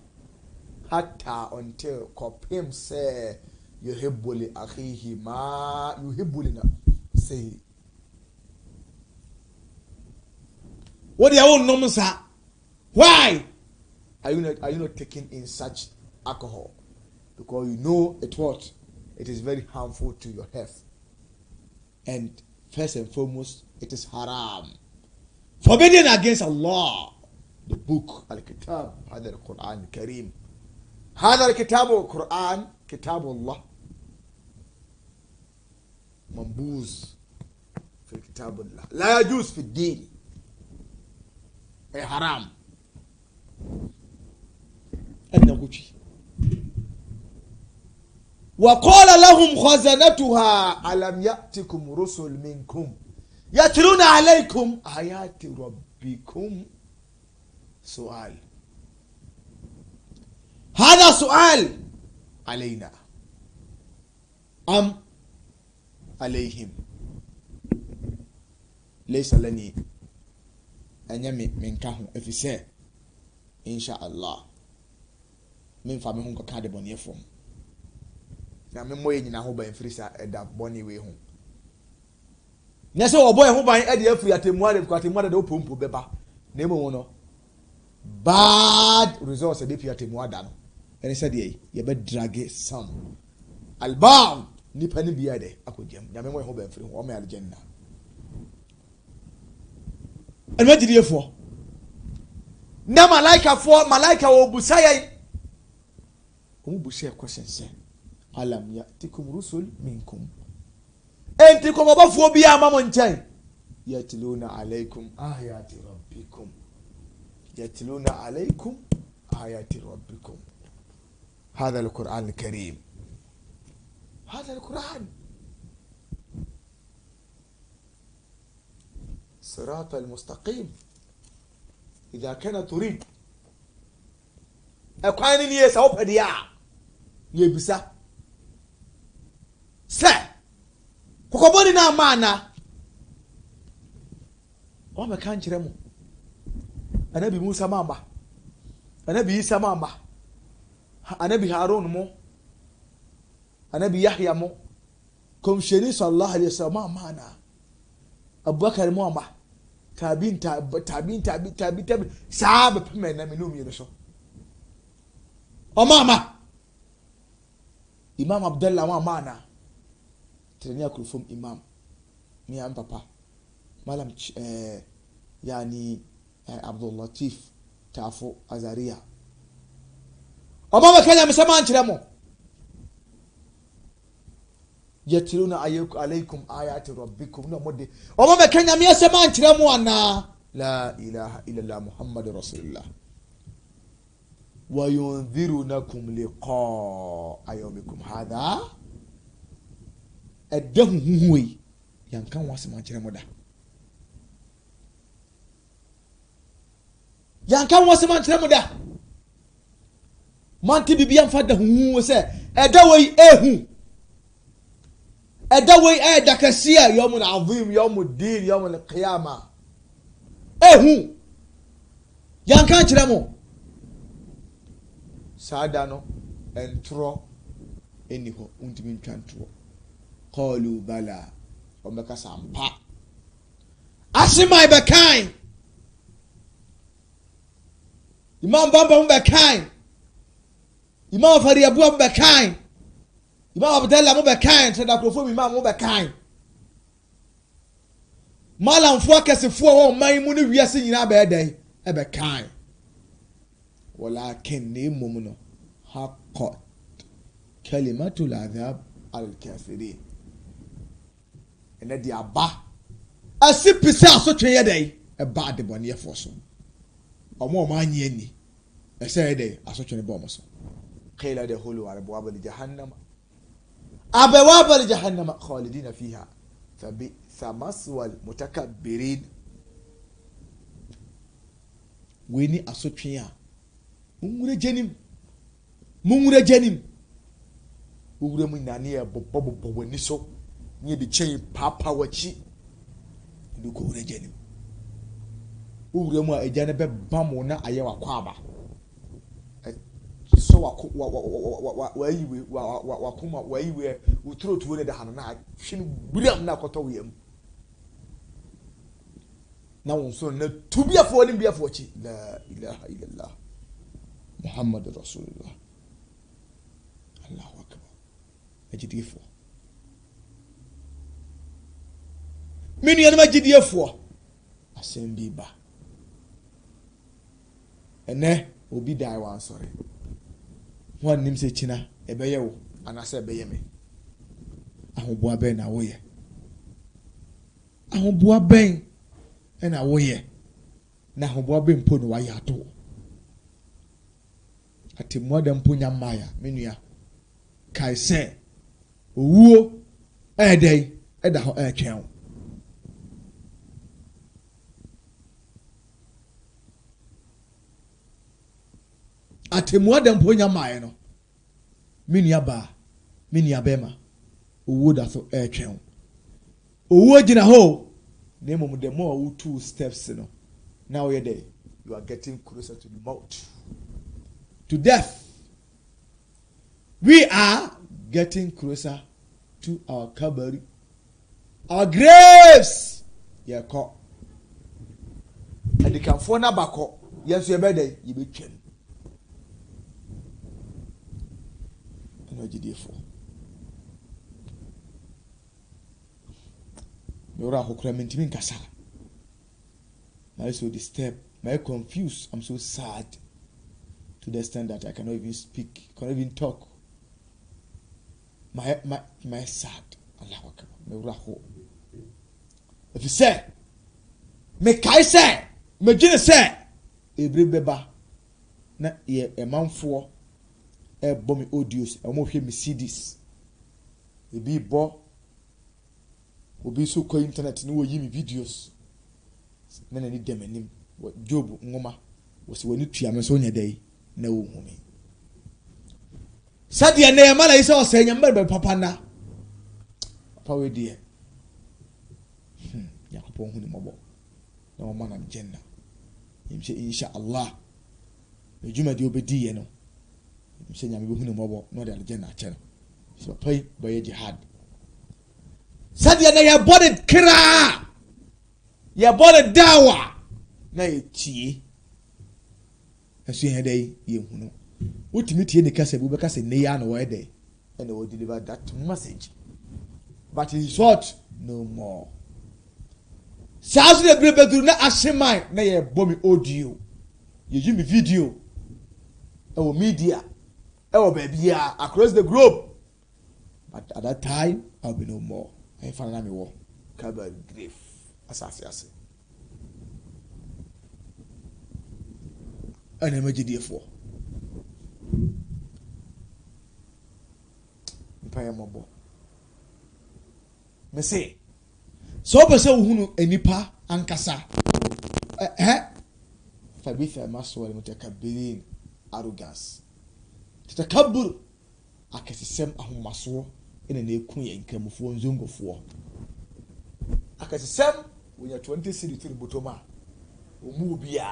حتى until كوبيم سي يحب لأخيه ما يحب لنفسه. What do you want, no sir? Why are you not taking in such alcohol? Because you know it is very harmful to your health. And first and foremost, it is haram. Forbidden against Allah. The book, Al-Kitab, هذا القرآن الكريم. هذا الكتاب القرآن كتاب الله. منبوذ في كتاب الله. لا يجوز في الدين. أي حرام. أنا قلت وقال لهم خزنتها ألم يأتكم رسل منكم يتلون عليكم آيات ربكم. سؤال، هذا سؤال علينا أم عليهم؟ ليس لني أن يمي من كهم إفساء إن شاء الله من فمهم كادبون يفهم na me moye nyina ho ban frisa eda boni we ho nyɛ sɛ ɔbɔ yɛn ho ban ɛde afiri atemmuade because atemmuade de opompo bɛba na emu no bad results ɛde fi atemmuada no ɛne sɛ deɛ yɛbɛ drage some albam nipa ne bia de akɔgyam nyame mo yɛn ho ban firi ho ɔmo yɛ aljanna ɛnma gyidiefo na malaika wɔ busa yɛn ɔmo busa yɛ question sɛ alam ya'tikum rusul minkum enti ko mabafo bi ama mo nkyɛn yatluna alaykum ayati rabbikum هذا القرآن الكريم هذا القرآن صراط المستقيم إذا كان تريد أكواني نيه سوف أديا يبسا سا كوكبوني نا مانا وما كان جرمو Anabi Musa mamba, Anabi Isa mamba, Anabi Harun mo, Anabi Yahya mo, Komsheni sallallahu alayhi wa sallam mana, Abubakar mo mamba, tabin, sahabe pime na minumi yeso. O mama, Imam Abdullah wa mana, trenia kulfum Imam, mi am papa, malam yani Abdul Latif Tafo Azaria Obama Kenya msema nchiremo yatiluna alaykum ayati rabbikum no mode Obama Kenya msema nchiremo ana la ilaha illa Allah Muhammadur Rasulullah wa yunzirunakum liqa yawmikum hadha adahu huwi yankan wasema nchiremo da yankan wasema nkyerɛ mu da manti bibia mfa da hu sɛ ɛda wei ehu ɛda wei ɛda kasia yawmul azim yawmud din yawmul qiyamah ehu yankan kyerɛ mu saada no entro eni ho untimi ntwantro qalu bala omeka sampa asimai bekan Imam Bamba mbekan Imam Fari Abu mbekan Imam Abdallah mbekan sada krofo Imam mbekan Malamfo akesefo wo man mu ne wiase nyina ba edan ebekan walakin ne mum no haqqat kalimatul azab al kafirin ene di aba asipisa asotwe yedan eba de bone yefo so omo anyi ani ese de asotwene bo moso qila de hulu ala abwab jahannam abwab jahannam khalidina fiha fabi samaswal mutakabbirin weni asotwe a munwure jenim wure mu nane e bobo wani so nye de chen papa wachi nduko wure jenim wure mu a ejane be bam na aye wakwaba so wayiwe wakuma wayiwe utro tuwo ne da hano na hwim buram na koto wiem na wonso na tubiafo ne biafo chi la ilaha illallah muhammadur rasulullah allahu akbar ajidifo minu yana majidifo asembi ba ene obi dai wan sore wan nim se china ebeye wo anase ebeye me ahoboa ben na wo ye ahoboa ben na wo ye na ahoboa ben mpo no wa ya to atemwa da mpo nya maya menua kai se owuo edai eda ho etwen atemwa da mpo nya mae no menua ba menua bema owo da so etwen owo gina ho na mom the more we 2 steps no now you there you are getting closer to the mouth to death we are getting closer to our kabari our graves yɛkɔ adikanfoɔ no abakɔ yɛn nso yɛbɛdɛ yɛbɛtwam ɛna agyidiefoɔ mewura ahokora mentimi nkasa I'm so disturbed, I'm confused, I'm so sad to the extent that I cannot even speak, cannot even talk. My sad. Allah Akbar. Me raho. If you say, me kai say, me jine say, every beba na ye a man for a bomb audios, a more hear me CDs. E be bo, obi so call internet no yi me videos. Na ni dem anim Job ngoma was wani tua me so nya dai na wo humi sadia na yamala isa o senya mbe papa na papa we die yakopon huni mobo na o mana janna yimse insha Allah e juma di obedi ye no yimse nya me huni mobo no de aljanna ache no so pai boye jihad sadia na ya body kra ya bɔne dawa na yɛtie ɛso yɛn dɛ yɛhunu wotumi tie ne kasa bi wobɛka ne ya na wɔyɛ dɛ ɛna wɔ deliver that message but in short no more saa so na ebire bɛduru na ahyeman na yɛbɔ me audio yɛyi me video ɛwɔ media ɛwɔ baabi a across the globe but at that time I'll be no more ɛfa na me wɔ cover grave asase ase ana magidiefoɔ mpaeɛ mmɔbɔ me se sɛ wopɛ sɛ wohunu anipa ankasa fabitha maswal mutakabirin arrogance tatakabur akasisɛm ahomasoɔ ɛna na ɛku yɛ nkramofoɔ nzongofoɔ akasisɛm wonya 20 cedi tiri botoma omu bia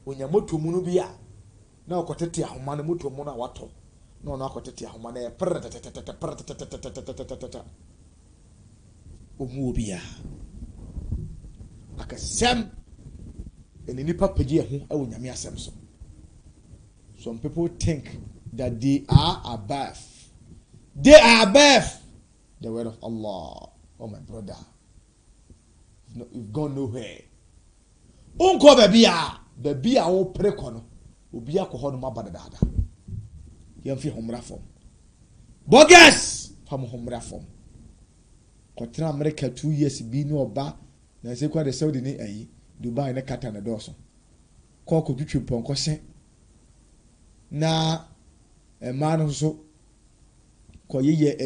wonya motomu no bia na okotete ahoma no motomu na wato na ona akotete ahoma na omu bia akasisɛm ene nipa pagye ho ɛwɔ nyame asɛm so. Some people think that they are above the word of Allah. Oh my brother, you've gone nowhere. Unko baby a wo preko no obi akọ no mabada dada yemfi homra fom bogus fam homra fom kotra America 2 years bi no oba na se kwa de Saudi ni ayi Dubai na Qatar na doso ko ko twitwi ponko hye na ma no so ko yeye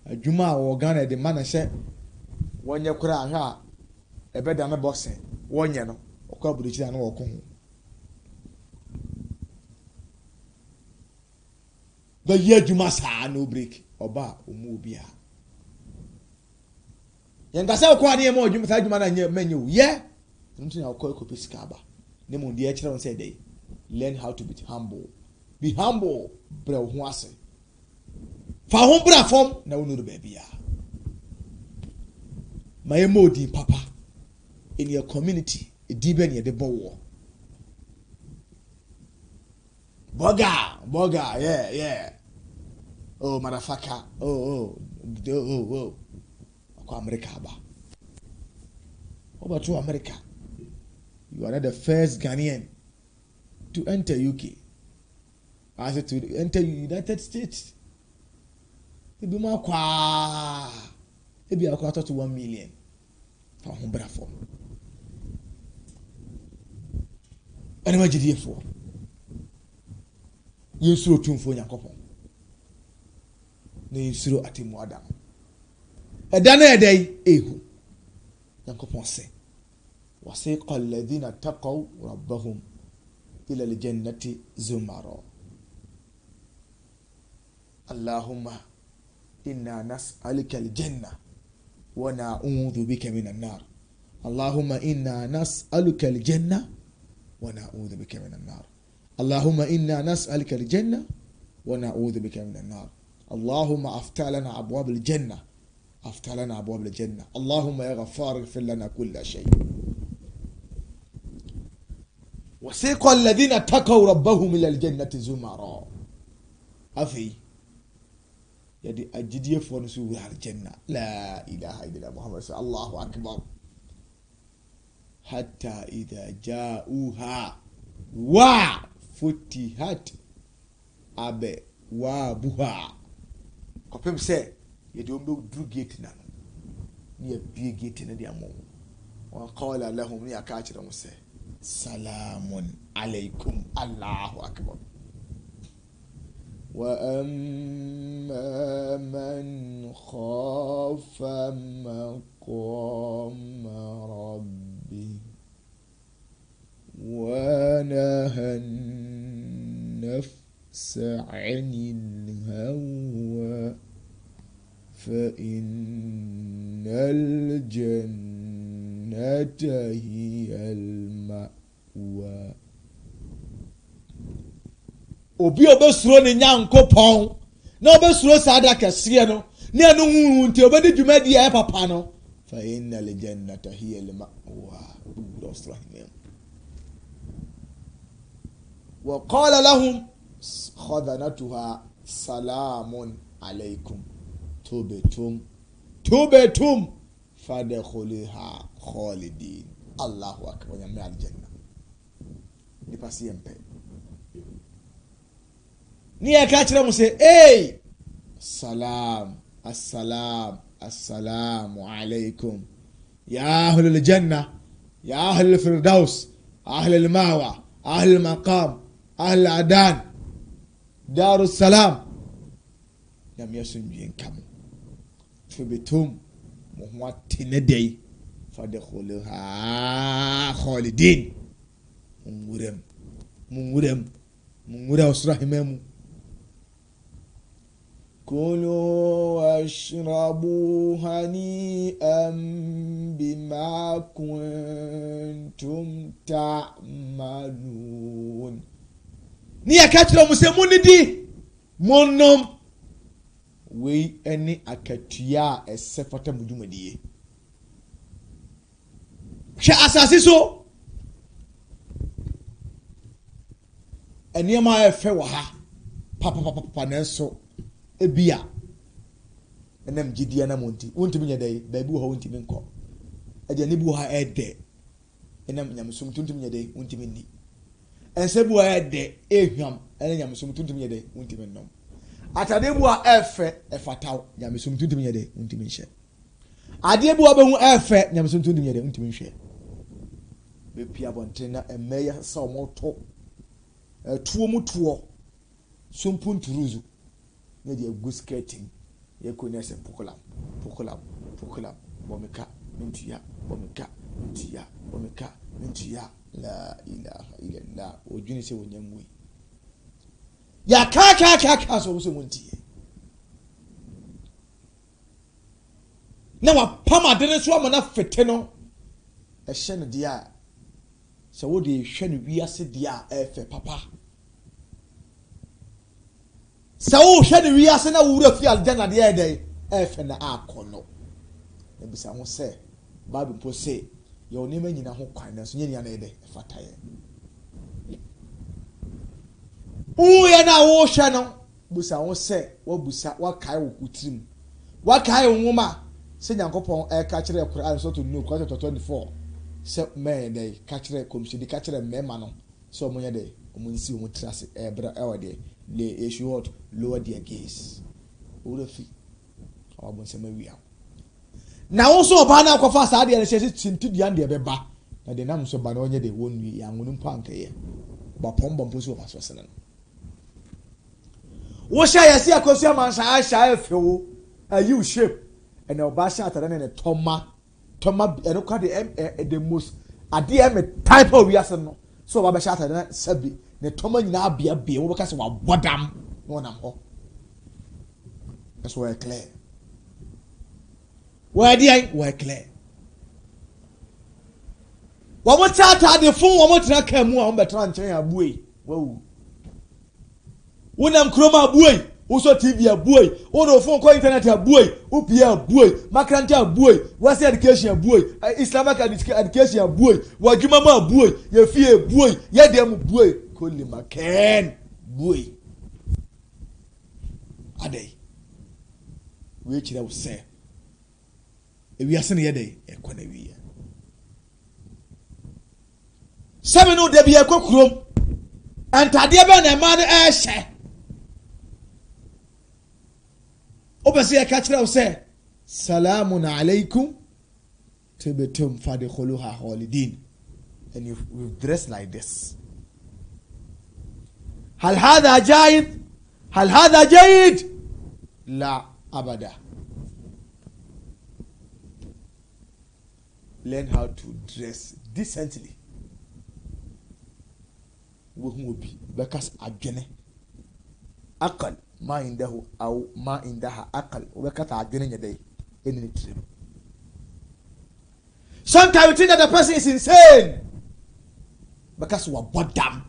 adwuma a wo Ghana de ma na hye wonye kura ahwa ebeda na boxing wonye no okwa aburuchi na woko ho the year adwuma saa no break oba omu obia yenga sa okwa na yema adwuma sa adwuma na nya manye wo ye nti na okwa ko pesika aba ne mo de akira won say dey learn how to be humble bra ho ase fa ho bra fom na wo no ba bia my modi papa in your community ediben ye de bowo boga yeah oh motherfucker oh akwa America ba over to America. You are not the first Ghanaian to enter UK. I said to enter United States. Ebi ma kwa ebi akwa to 1 million for home brafo. Ani ma jidie fo. Yesuro tumfo Yakobon. Na yesuro atemu adam. Eda na edai ehu. Yakobon se. وسيق الذين اتقوا ربهم إلى الجنة زمرا اللهم إنا نسألك الجنة ونعوذ بك من النار اللهم إنا نسألك الجنة ونعوذ بك من النار اللهم إنا نسألك الجنة ونعوذ بك من النار اللهم افتح لنا أبواب الجنة افتح لنا ابواب الجنه اللهم يا غفار اغفر لنا كل شيء. وسيق الذين اتقوا ربهم الى الجنه زمرا افي يدي اجدي فونسو الجنه لا اله الا الله محمد رسول الله اكبر حتى اذا جاءوها وفتحت أبوابها كوبم سي يدي أمبو درو جيتنا ني بي جيتنا دي أمو وقال لهم ني أكاتر مسي سلام عليكم الله أكبر. وأما من خاف مقام ربه ونهى النفس عن الهوى فإن الجنة هي المأوى. obi obesuro ne nyankopon na obesuro sada kese no ne anu hu nti obedi dwumadi e papa no fa innal jannata hiya al ma'wa rahim. wa qala lahum khadanatuha salamun alaykum tubetum fadkhuluha khalidin. Allahu akbar. Ya al janna ni pasi empe ni akachira mu say hey salam assalamu alaykum ya ahlul janna ya ahlul firdaus ahlul mawa ahlul maqam ahlul adan darus salam yam yasun bien kam fubetum muhwa tinedei fadkhuluha khalidin mungurem usrahimemu. كلوا واشربوا هنيئا بما كنتم تعملون. ni akatira musemuni di monom we any akatua esefata mudumadiye hwe asase so eniema efe wa ha papa nenso ebia enam gidia na monti wontimi nyadai baabi ho wontimi nko ade ne bu ha ede enam nyamsum tuntimi nyadai wontimi ni ense bu ha ede ehwam ene nyamsum tuntimi nyadai wontimi nnom atade bu ha efe efataw nyamsum tuntimi nyadai wontimi nhye ade bu ha behu efe nyamsum tuntimi nyadai wontimi nhye be pia bontena emeya sa omoto tuo mutuo sumpunturuzu ne de go skating ye ko ne se pokolam bomeka mintia la ilaha illallah ojuni se wonyamwe ya ka so muntie na wa pama de so amana fete no ehye ne de a se wo de hwe ne wiase de a efe papa sawo hwe ne wiase na wura fi aljanna de ede efe na akono e bisa ho se bible po se ye onima nyina ho kwan na so nyanya na ede fataye uya na wo hwe no bisa ho se wo busa wa kai wo kutirim wa kai wo nwoma se nyankopon e ka kire Quran so to no Quran 24 se me de ka kire komshidi ka kire mema no so omonya de omunsi omo trase e bra e wode le issue what lower their gaze urafi awabon se mawia na wo so oba na akwafa sa de ne se tintidia de beba na de nam so ba na onye de wonu ya nwunu mpanka ye ba pombo mposo ba so sene wo sha ya si akosu amansa asha efewo ayu shape and oba sha atare ne toma eno kwa the most ade em type of wiase no so oba sha atare sabi ne toma nyina abia wo beka se wa bodam no nam ho that's why clear why clear wo mo tata de fun wo mo tira kan mu a wo betra nchen abuei wawu wonam kroma abuei Uso TV abuoi, uno phone call internet abuoi, UPA abuoi, makranta abuoi, wasi education abuoi, Islamic education abuoi, wajumama abuoi, ye fie abuoi, ye dem abuoi, koli maken buoi. Ade. We chira use. Ewi asene ye dey, e kwa na wi ya. Sebe no de bi e kokrom. Antade be na ma no e hye. Obasi ya kachira use. Salamun alaikum. Tibetum fadkhuluha khalidin. And you dress like this. هل هذا جيد؟ هل هذا جيد؟ لا أبدا. Learn how to dress decently. وهو بي بكاس عجنة أقل ما عنده أو ما عندها أقل وبكاس عجنة يدي إني تريم. Sometimes you think that the person is insane because we are bottom,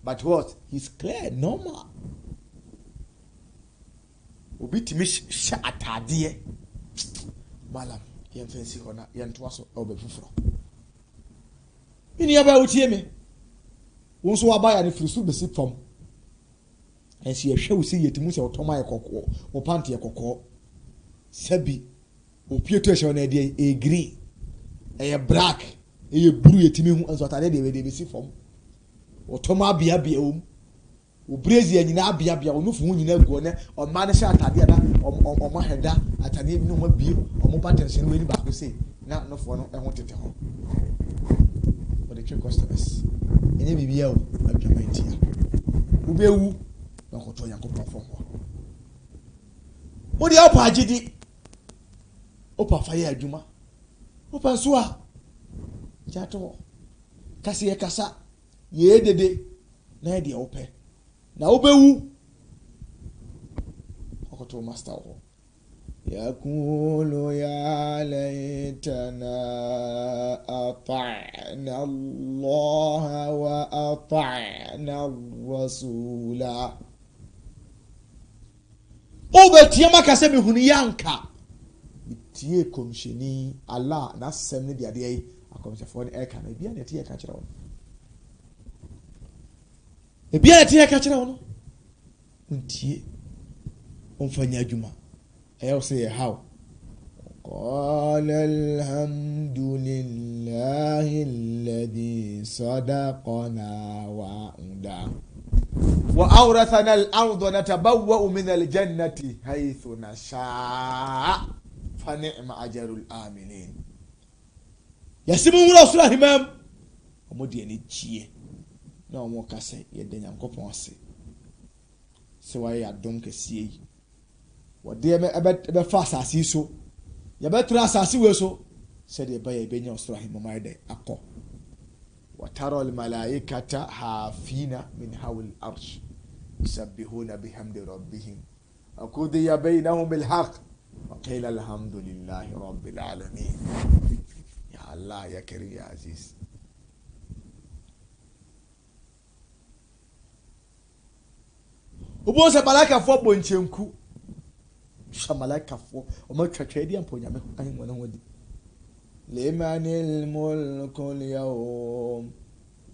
but what? He's clear, normal. Obi timi sha atade malam yen fancy hona yen to aso obe fufuro ini aba utie me wonso waba ya ne frisu besi fam ensi ye hwe usi yetimu se otoma ye kokko o pante ye kokko sabi o pieto e hwe na de e green e black e blue yetimi hu enso atade de we besi fam otoma bia bia o brezi anyina abia bia onufu hu nyina guo ne o ma ne sha atade da o mo heda atade bi no mo bio o mo patension we ni ba ko se na no fo no e ho tete ho for the customers ene bibia o adwamantia wo bewu na ko to yakopon fo ho o di opa agidi opa faye adwuma opa so a jato kasi e kasa ye dede na e de ope na obewu okoto master ho yakulu ya laitana ata'na Allah wa ata'na rasula obetia makase me hunu yanka tie komsheni Allah na sem ne biade yi akomsefo ne eka na bia ne tie ka kire won ebia ne tie ka kire won untie onfanya adwuma eyo say how qala alhamdulillahi alladhi sadaqana wa'ada wa awrathana al-ardha natabawwa'u min al-jannati haythu nasha fa ni'ma ajrul amilin yasimu wura sura himam omodi eni chie na omo kase yede nyankopon ase se wa ya dom kese yi wode ebe fa asase so ye betra asase we so se de baye benya sura himam ayde akọ وترى الملائكة حافين من حول العرش يسبحون بحمد ربهم وقضي بينهم بالحق وقيل الحمد لله رب العالمين يا الله يا كريم يا عزيز وبوسه ملائكة فو بونچenku sha malaika fo o ma twatwa di ampo nyame ahin wona wodi لمن الملك اليوم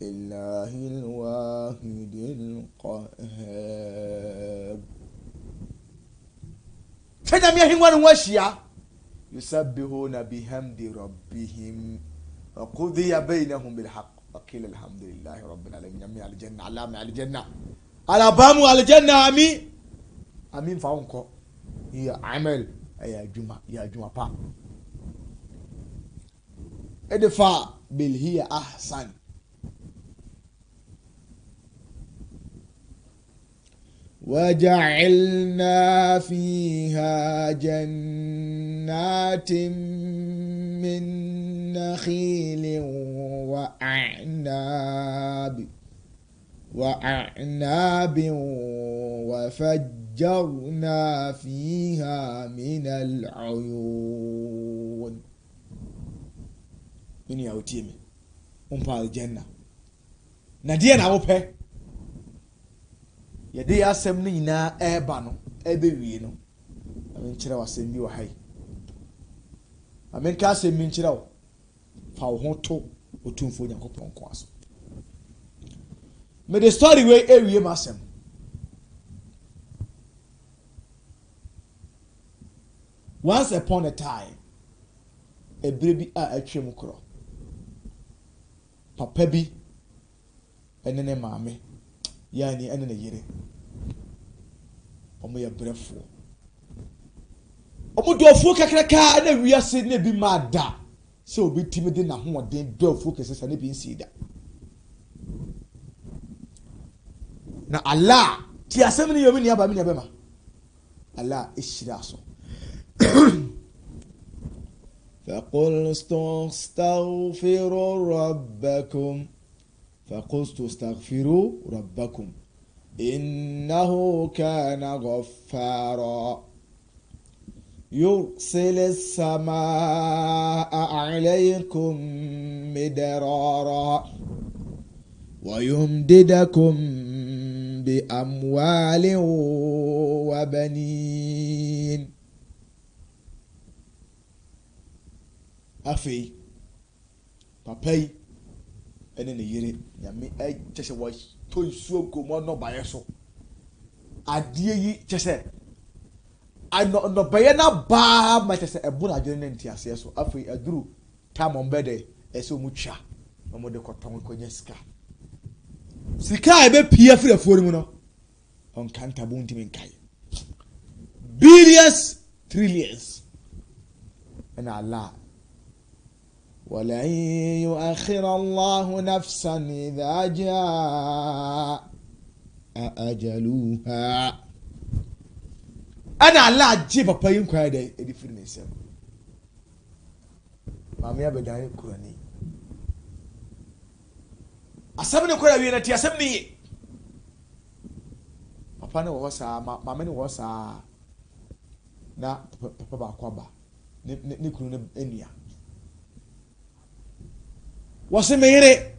لله الواحد القهار كنا ميهين وان واشيا يسبحون بحمد ربهم وقضي بينهم بالحق وقيل الحمد لله رب العالمين يمي على الجنة علامة على الجنة على بامو على الجنة امين امين فاونكو هي عمل يا جمعة يا جمعة با ادفع بالهي احسن وجعلنا فيها جنات من نخيل وأعناب وفجرنا فيها من العيون ini ya utimi umpa aljanna na dia na wope ye de asem ni na eba no ebe wie no ame nkyerɛ wasɛm bi wɔ ha yi ame nka asɛm bi nkyerɛ wo fa wo ho to otumfo Nyankopɔn ko aso me the story wey ewie masɛm once upon a time ebire bi a atwam korɔ papa bi ɛne ne maame yaani ɛne ne yere ɔmo yɛ brɛfoɔ ɔmo dɔɔfoɔ kakraka na wiase na bi ma da sɛ obi timi de n'ahoɔden dɔɔfoɔ kɛse sɛ ne bi nsi da na Allah ti asɛm ne yomi ni aba mi na bɛma Allah ehyira so فقل استغفروا ربكم إنه كان غفارا يرسل السماء عليكم مدرارا ويمددكم بأموال وبنين afei papa yi ɛne ne yere nyame kyɛ sɛ wɔtɔ nsuo nkomo nnɔbaeɛ so adeɛ yi kyɛ sɛ nnɔbaeɛ no baa ma kyɛ sɛ ɛbo no adwene no ntiaseɛ so afei aduru time ɔmbɛdɛ ɛsɛ ɔmu twa na ɔmode kɔtɔn kɔnya sika a ɛbɛpie afiri afuo no mu no ɔnka ntabo ntimi nkae billions trillions ɛna Allah ولن يؤخر الله نفسا إذا جاء أجلها أنا الله جيب أبين كذا إدي في النساء ما ميا بداية القرآن أسمعني كذا وين تي أسمعني أبانا واسا ما مني واسا na papa ba kwaba ne kunu ne enia wase meyere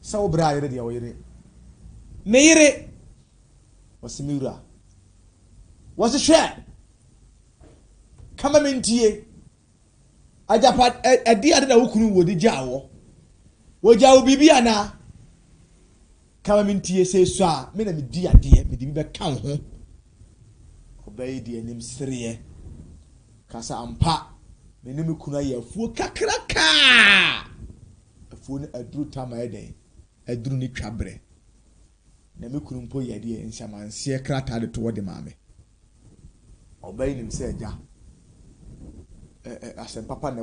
sa wo bra yere dia wo yere meyere wase miura wase hwe kama mentie ajapa adi ade na wo kunu wo di jawo wo jawo bibia na kama mentie se so a me na me di ade me di bi be kan ho obey di anim sere kasa ampa me ne me kunu aye afuo kakraka afuo ne aduru tama eden aduru ni twabre na me kunu mpo ye de nsamanse krata de to de maame obey nim se ja asem papa na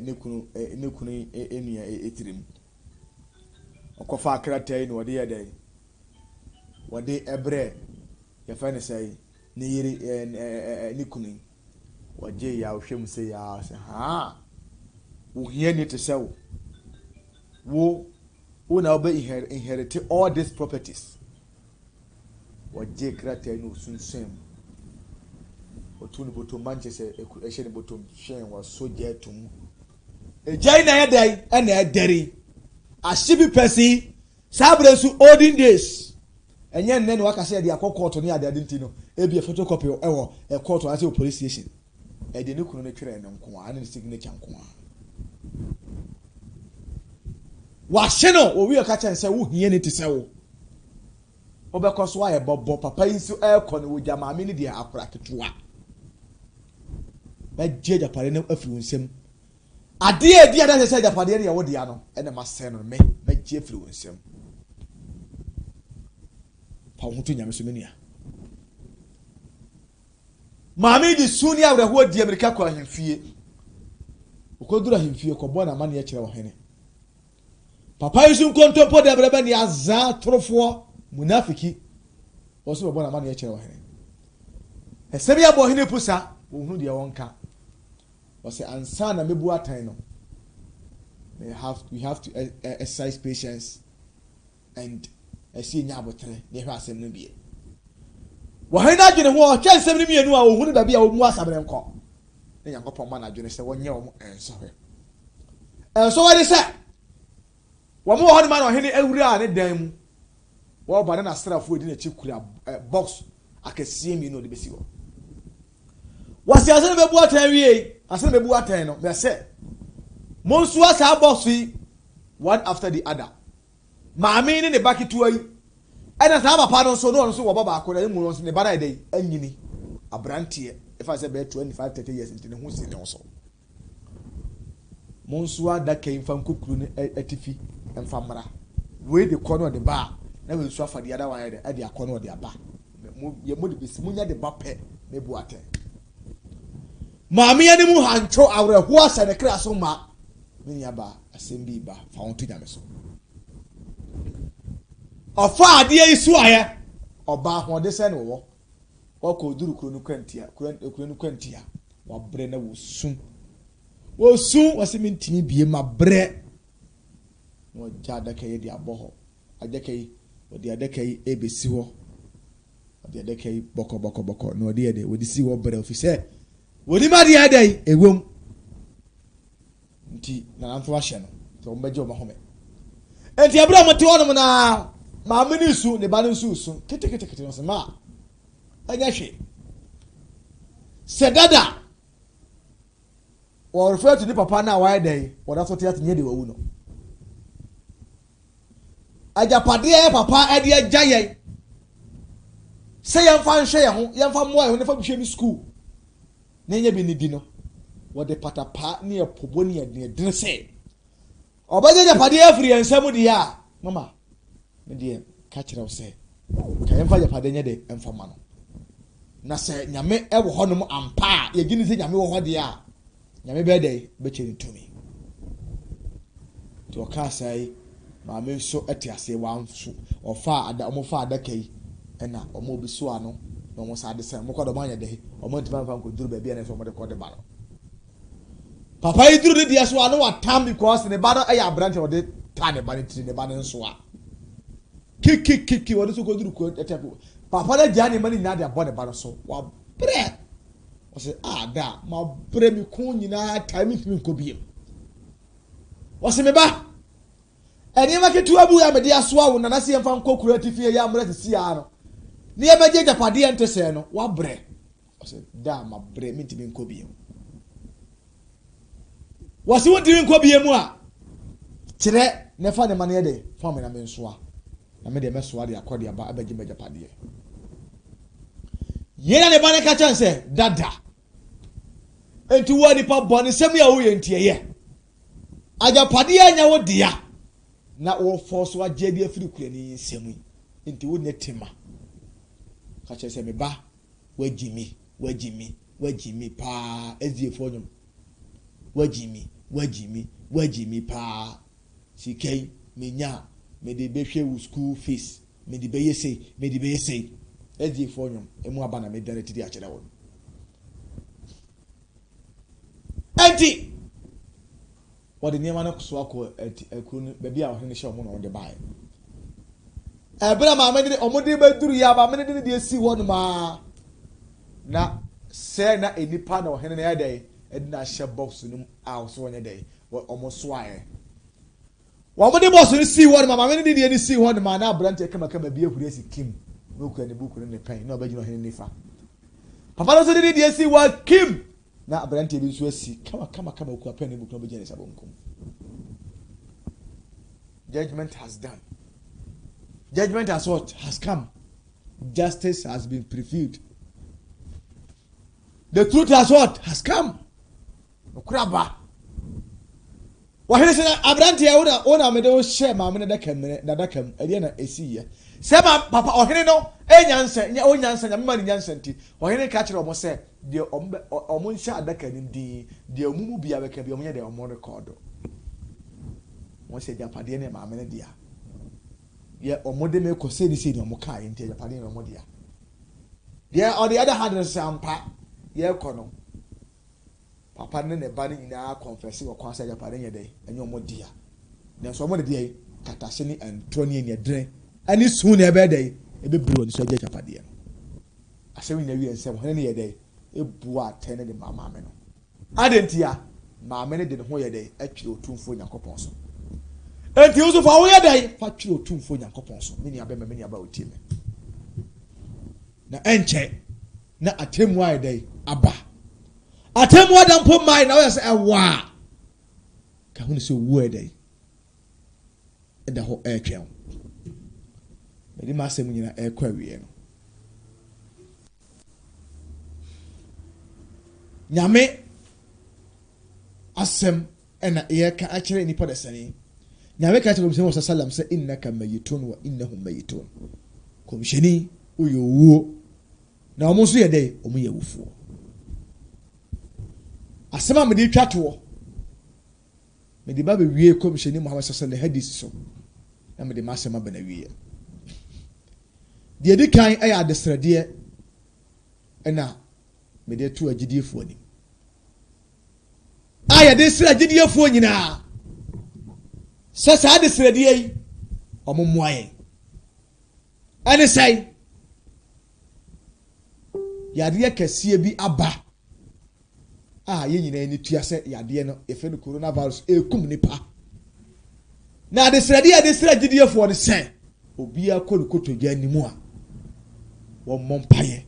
ne kunu enua etirim okofa krata yi no de ye den wode ebre ye fa ne sei ne yiri ne kunu waje ya ohwem se ya se ha wo hie ni te sew wo na obe inherit all these properties waje krata no sunsun otun botom Manchester ehye ne botom hwen wa soja tum ejai na yedai na ederi ahyebi pesi sabresu olden days enye nne no wakase de akokọto ne ade adinti no ebi photocopy ewo e court ase police station e de ne kunu ne twere ne nko a ne signature nko a wa hye no owi ka chense wo hie ne tese wo obekoso aye bobo papa yi so e ko ne wo jamaame ne de akora ketewa ba je japare ne afi wonsem ade e dia da se japare ne ye wo dia no ene masɛ no me ba je afi wonsem pa ho to nyame so mania maame di suni awre ho di Amerika kwa hemfie okodura hemfie ko bona ma ne kyerɛ wo hene papa yisu nkontompo de brebe ne azaa torofo munafiki oso bona ma ne kyerɛ wo hene esebi abo hene pusa wo hu de wonka wose ansa na mebu atan no we have to exercise patience and esi nya abotre ne hwa asem no bie wo hene adwene ho twa nsem no mienu a wo hu da bia wo mu asabre nko ne Nyankopɔn ma na adwene sɛ wonye wo ensohwe enso wade sɛ wo mo ho ne ma no hene awura ne dan mu wo ba na srafo edi na chikura box akɛseɛ mi no de bɛsi hɔ wɔsi ase no bɛbu atɛn wie ase no bɛbu atɛn no bɛsɛ mo nso asa abɔ so yi one after the other maame ne ne ba ketewa yi ɛna saa papa no nso no ɔno nso wɔbɔ baako na emu no nso ne ba na yɛ dɛ anyini aberanteɛ efa sɛ bɛyɛ 25-30 years nti ne ho si ne ho so mo nso adaka yi nfa nkokuru ne atifi mfa mmara wei de kɔ no de ba na wei nso afa de ada wa yɛ dɛ ɛde akɔ no de aba mo de besi mo nya de ba pɛ na ebu atɛn maame yɛ ne mu hantwo awerɛhoɔ ahyɛ ne kra so ma me nya ba asɛm bi ba fa wɔn to nyame so ɔfa adeɛ yi so ayɛ ɔbaa ahoɔden sɛ ne wɔ ɔkɔ duru kuro no kwantia wabrɛ na wɔsum wɔsi mi ntumi bie ma brɛ na ɔgya adaka yi de abɔ hɔ adaka yi wɔde adaka yi ebesi hɔ wɔde adaka yi bɔkɔbɔkɔbɔkɔ na wɔde yɛ de wɔde si hɔ brɛ ofisɛ wɔde ma deɛ ɛda yi ewom nti nananfo ahyɛ no nti wɔn bɛgye wɔn ahome nti abira wɔn te hɔ nom na maame ne su ne ba ne nso su ketekete no sɛ maa ɛnyɛ hwɛ sɛ dada wɔrefer to ne papa na wayɛ dɛ wɔda so te ate nyɛ de wawu no agyapadeɛ papa ɛde agya yɛn sɛ yɛmfa nhwɛ yɛn ho yɛmfa mmoa yɛn ho nefa bihwɛ ne school na nyɛ bi ne di no wɔde patapa ne ɛpobo ne ɛdene sɛ ɔbɛgye agyapadeɛ afiri yɛn nsam deɛ a mama me deɛ ka kyerɛ wo sɛ ka yɛmfa agyapadeɛ nyɛ de ɛmfa ma no na sɛ nyame ɛwɔ hɔ nom ampa a yɛgye ne sɛ nyame wɔ hɔ deɛ a nyame bɛɛ dɛ bɛkyɛ ne tumi nti ɔka asɛe maame nso ɛte aseɛ wanso ɔmo fa adaka yi ɛna ɔmo obi so ano na ɔmo sa ade sɛ ɔmo kɔdɔ ɔmo anyɛ dɛ ɔmo ntoma mfa nkɔduru baabi a na ɛsɛ ɔmo de kɔ de ba no papa yi duru ne deɛ so ano watam because ne ba no ɛyɛ aberante ɔde ta ne ba ne tiri ne ba ne nso a kiki wɔde so kɔduru kɔ ɛtɛ papa no gya ne ma ne nyinaa de abɔ ne ba no so wabrɛ wɔsɛ da ma brɛ me ko nyinaa tae me ntumi nkɔ biem wɔsɛ me ba ɛnneɛma ketewa bu ya mede asoa wo nana sɛ yɛmfa nkɔ kuro ati fie yɛ ammerɛ sisi a no ne yɛbɛgye gyapadeɛ nte sɛ no wabrɛ wɔsɛ ma brɛ me ntumi nkɔ biem wɔsɛ wontumi nkɔ biem a kyerɛ ne fa ne ma no yɛ de fa me na me nsoa na me deɛ mɛsoa de akɔ de aba abɛgye me gyapadeɛ yɛna ne ba ne ka kyɛn sɛ dada enti wo nipa bɔne sɛm yɛ wo yɛ ntiɛyɛ agyapadeɛ anya wo dea na wo fɔ so agye de afiri kura ne nsɛm yi enti wo ne tema ka kyerɛ sɛ me ba wagyi mi paa eziefo nyom wagyi mi paa sikai menya me de behwɛ wo school fees me de bɛyɛ sei eziefo nyom emu aba na me dare tidi akyerɛ wo enti wɔde nneɛma no so akɔ akuro no baabi a ɔhene hyɛ ɔmo na ɔde baeɛ ɛberɛ maame de ɔmo de bɛduru yɛ maame de de esi hɔ nom na sɛ na enipa na ɔhene na yɛ dɛ ɛde na ahyɛ box no a ɔso wɔnyɛ dɛ ɔmo so ayɛ wɔn de box no si hɔ nom maame de de ni si hɔ nom na aberante kamakama bi ehuri esi kim na okura ne buku ne pɛn na ɔbɛgyina ɔhene nifa papa no so de de esi hɔ kim na aberante bi nso asi kama okura pɛn ne buku na ɔbɛgyina ne sabo nkom judgment has done. Judgment has what? Has come. Justice has been prevailed. The truth has what? Has come. Okuraba. Wahene sɛ aberante a wona mede wo hyɛ maame no dakam ɛdeɛ na ɛsiyɛ sɛ papa ɔhene no ɛnyansa nyame ma ne nyansa nti ɔhene ka kyerɛ ɔmo sɛ deɛ ɔmo nhyɛ adaka no din deɛ ɔmo mu bia bɛka bi ɔmo nyɛ deɛ ɔmo rekɔdo wɔn sɛ japadeɛ ne maame no dia yɛ ɔmo de me kɔ sɛ ni na ɔmo kaa nti japadeɛ ne ɔmo dia deɛ on the other hand sampa yɛ kɔ no papa ne ne ba ne nyinaa confess wɔ kwan sɛ japadeɛ nyɛ dɛ ɛnyɛ ɔmo dia na so ɔmo de dia katase ne antoni ne dren ani su ne ɛbɛ dɛ ɛbɛ buru ne so agye japadeɛ no asɛm nyina wie nsɛm hɔ ne yɛ dɛ ebu atɛ ne de maame no adentia maame ne de ne ho yɛ dɛ atwere otumfo nyankopɔn so enti wo so fa wo yɛ dɛ fa twere otumfo nyankopɔn so me ni abɛma me ni aba otie me na enche na atemu ayɛ dɛ aba atemu ada mpo mai na ɔyɛ sɛ ɛwa ka ho ne sɛ owu ayɛ dɛ ɛda hɔ ɛretwɛn mɛde ma asɛm nyina ɛrekɔ awie no nyame asɛm ɛna yɛka akyerɛ nipa da sani nyame ka kyerɛ Muhammad sallam sɛ innaka mayitun wa innahum mayitun komhyɛni oyɛ owuo na ɔmo nso yɛ dɛ ɔmo yɛ wufuo asɛm a mede twa toɔ mede ba bɛwie komhyɛni Muhammad sallam hadith so na mede ma asɛm aba na wie deɛ di kan ɛyɛ adesrɛdeɛ ɛna mede to agyidiefoɔ anim a yɛde srɛ agyidiefoɔ nyinaa sɛ saa adesrɛdeɛ yi ɔmo mmoa yɛn ɛne sɛe yadeɛ kɛseɛ bi aba a yɛn nyinaa ni tua sɛ yadeɛ no yɛfrɛ no coronavirus ɛkum nipa na adesrɛdeɛ a yɛde srɛ agyidiefoɔ no sɛ obiara kɔ ne kotodwa anim a wɔmmɔ mpaeɛ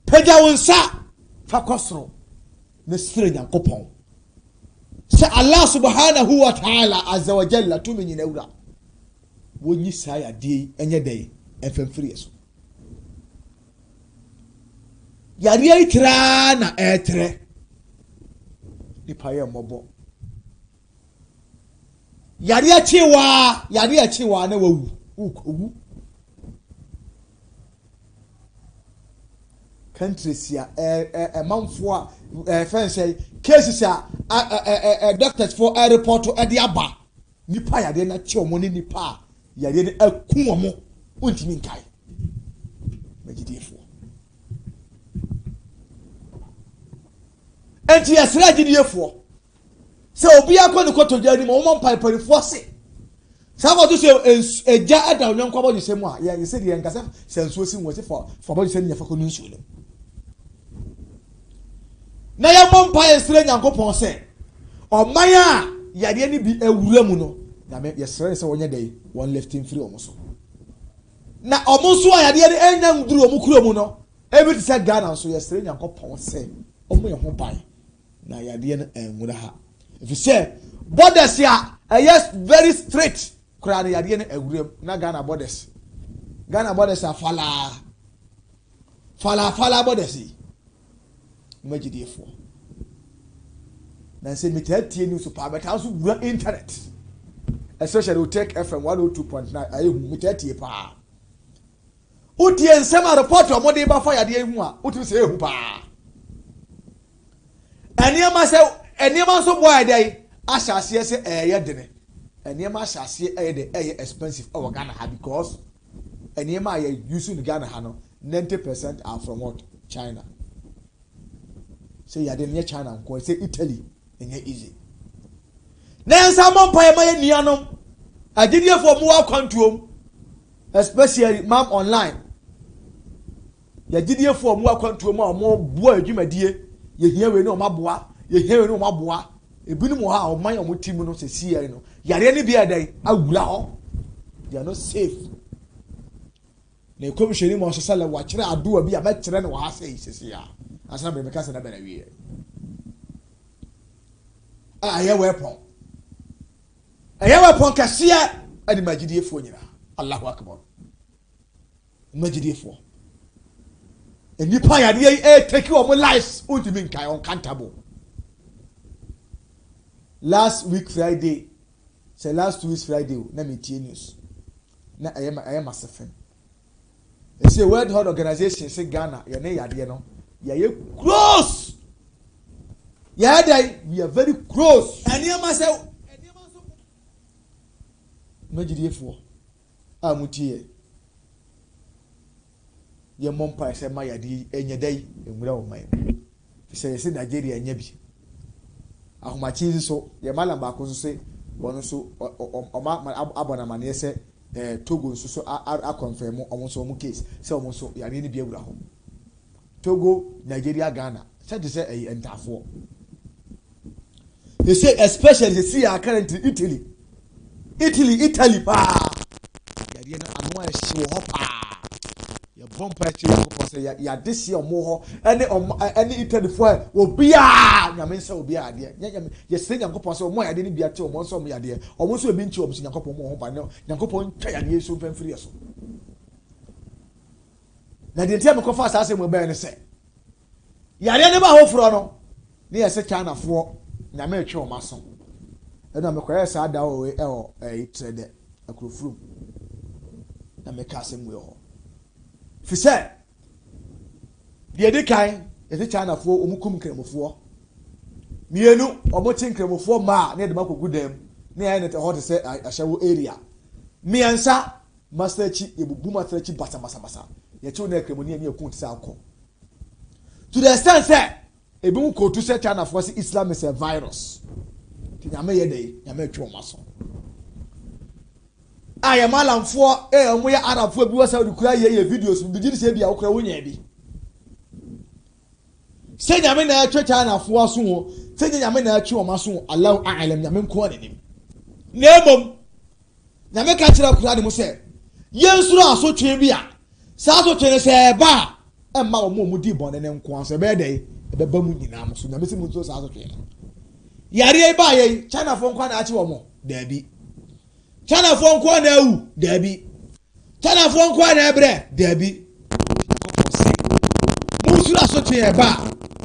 pagya wo nsa fa kɔ soro na srɛ Nyankopɔn sɛ Allah subhanahu wa ta'ala azza wa jalla tumi nyina wura wonyi saa yadeɛ yi ɛnyɛ dɛ ɛmfɛmfiri so yadeɛ yi traa na ɛɛtrɛ nipa yɛ mmɔbɔ yadeɛ kyewa na wawu countries ya manfo a fɛnsɛ cases a doctors for a report ɛde aba nipa yadeɛ na kye ɔmo ne nipa yadeɛ no aku ɔmo ontimi nkae magyidiefo enti yɛsrɛ agyidiefo sɛ obi akɔ ne kɔtɔgya anim ɔmo mpaimpanifoɔ se saa kɔto sɛ ɛgya ɛda onyɔnko abɔgyesɛ mu a yɛsɛ deɛ nkasɛ sɛ nsuo si wɔ se fa abɔgyesɛ ne yɛfa kɔ no nsuo no na yɛmmɔ mpa yɛsrɛ Nyankopɔn sɛ ɔman a yadeɛ no bi awura mu no nyame yɛsrɛ sɛ wɔnyɛ dɛ wɔn lifting free ɔmo so na ɔmo nso a yadeɛ no ɛnya nduru ɔmo kuro mu no ebi te sɛ Ghana nso yɛsrɛ Nyankopɔn sɛ ɔmo yɛ ho ban na yadeɛ no ɛnwura ha efi sɛ borders a ɛyɛ very straight koraa no yadeɛ no awura mu na Ghana borders a fala borders yi magyidiefo na sɛ mitatie news pa bɛta so wura internet especially we take FM 102.9 ayehu mitatie pa utie nsɛm a report ɔmode ba fa yadeɛ hu a utie sɛ ehu pa ɛniɛma nso boa ɛdɛ ahyɛ aseɛ sɛ ɛyɛ dene ɛniɛma ahyɛ aseɛ ɛyɛ de ɛyɛ expensive ɛwɔ Ghana ha because ɛniɛma a yɛ use in Ghana ha no 90% are from what China. Say ya den China nko say Italy enye easy na nsa mo mpa ma ye nuanom agidefo mo wa kwantuom especially mam online ya gidefo mo wa kwantuom a mo boa adwumadie ye hia we no maboa ebinum ha o man o tim no se sie no yare ne bia dai awura ho they are not safe na komisheni mo so sala wa kire adoa bi a ba kire ne wa ha sei sesia asana be meka se na bana wie ayɛ weapon kɛseɛ ade magyidiefo nyina Allahu akbar magyidiefo enipa yadeɛ take your lives ultimate kai uncountable last week Friday say last 2 weeks Friday na me tie news na ɛyɛ massive they say World Health Organization say Ghana yɛ ne yadeɛ no yɛ close yɛda we are very close ɛniɛma sɛ magyidiefo a mutie yɛ mompa sɛ ma yɛde ɛnyɛ dai nwura wo man sɛ yɛsɛ Nigeria nya bi ahomakye so yɛ malam baako so sɛ wɔn so ɔma abɔna maneɛ sɛ Togo nso so a confirm ɔmo so ɔmo case sɛ ɔmo so yare ne bi awura ho Togo Nigeria Ghana sɛ de sɛ ɛyɛ ntafoɔ they say especially they see currently Italy pa yare no ano a ɛhye wɔ hɔ pa yɛ bɔ mpa kyerɛ Nyankopɔn sɛ yɛade si ɔmo hɔ ɛne italifoɔ obiara nyame nsa obiara adeɛ nyame yɛsɛ Nyankopɔn sɛ ɔmo yɛade ne bia te ɔmo nso ɔmo yɛade ɔmo nso ebi nkyɛ ɔmo sɛ Nyankopɔn mo ho ba ne Nyankopɔn twa yɛade so mfɛmfiri so na deɛ ntia mekɔfa asase mu bɛɛ ne sɛ yɛade ne ba ahoforɔ no ne yɛsɛ Chinafoɔ nyame etwe ɔmo aso ɛna mekɔyɛ saa da ɛwɔ trɛdɛ akurofuru na meka asɛm wɔ hɔ fisɛ deɛ di kan yɛsɛ Chinafoɔ ɔmo kum nkramofoɔ mienu ɔmo kye nkramofoɔ maa ne yɛde ma kɔgu dam ne yɛn ne hɔ te sɛ ahyɛwo area mmiɛnsa masakyi ebubu masakyi basabasabasa yɛkyew na nkramoni ani ekun te sɛ akɔ to the extent sɛ ebi mu kootu sɛ Chinafoɔ sɛ Islam is a virus ti nyame yɛ dɛ nyame etwa ɔmo aso ayɛ malamfoɔ ɔmo yɛ Arabfoɔ bi wɔ Saudi kura yɛ videos bi gyi sɛ bi a wokura wonya bi sɛ nyame na atwa Chinafoɔ aso ho sɛ nyame na atwa ɔmo aso Allahu a'lam nyame nko anim na emom nyame ka kyerɛ kura de mo sɛ yɛnsuro asotwe bi a saa asotwe ne sɛ ɛba ɛmma ɔmo di bɔne ne nko aso ɛbɛyɛ dɛ ɛbɛba mu nyinaa mo so nyame sɛ mo nso saa asotwe no yare ba yɛ Chinafoɔ nko na akye wɔn daabi Chinafoɔ nko na awu daabi Chinafoɔ nko na ɛbrɛ daabi mo nsuro asotwe ɛba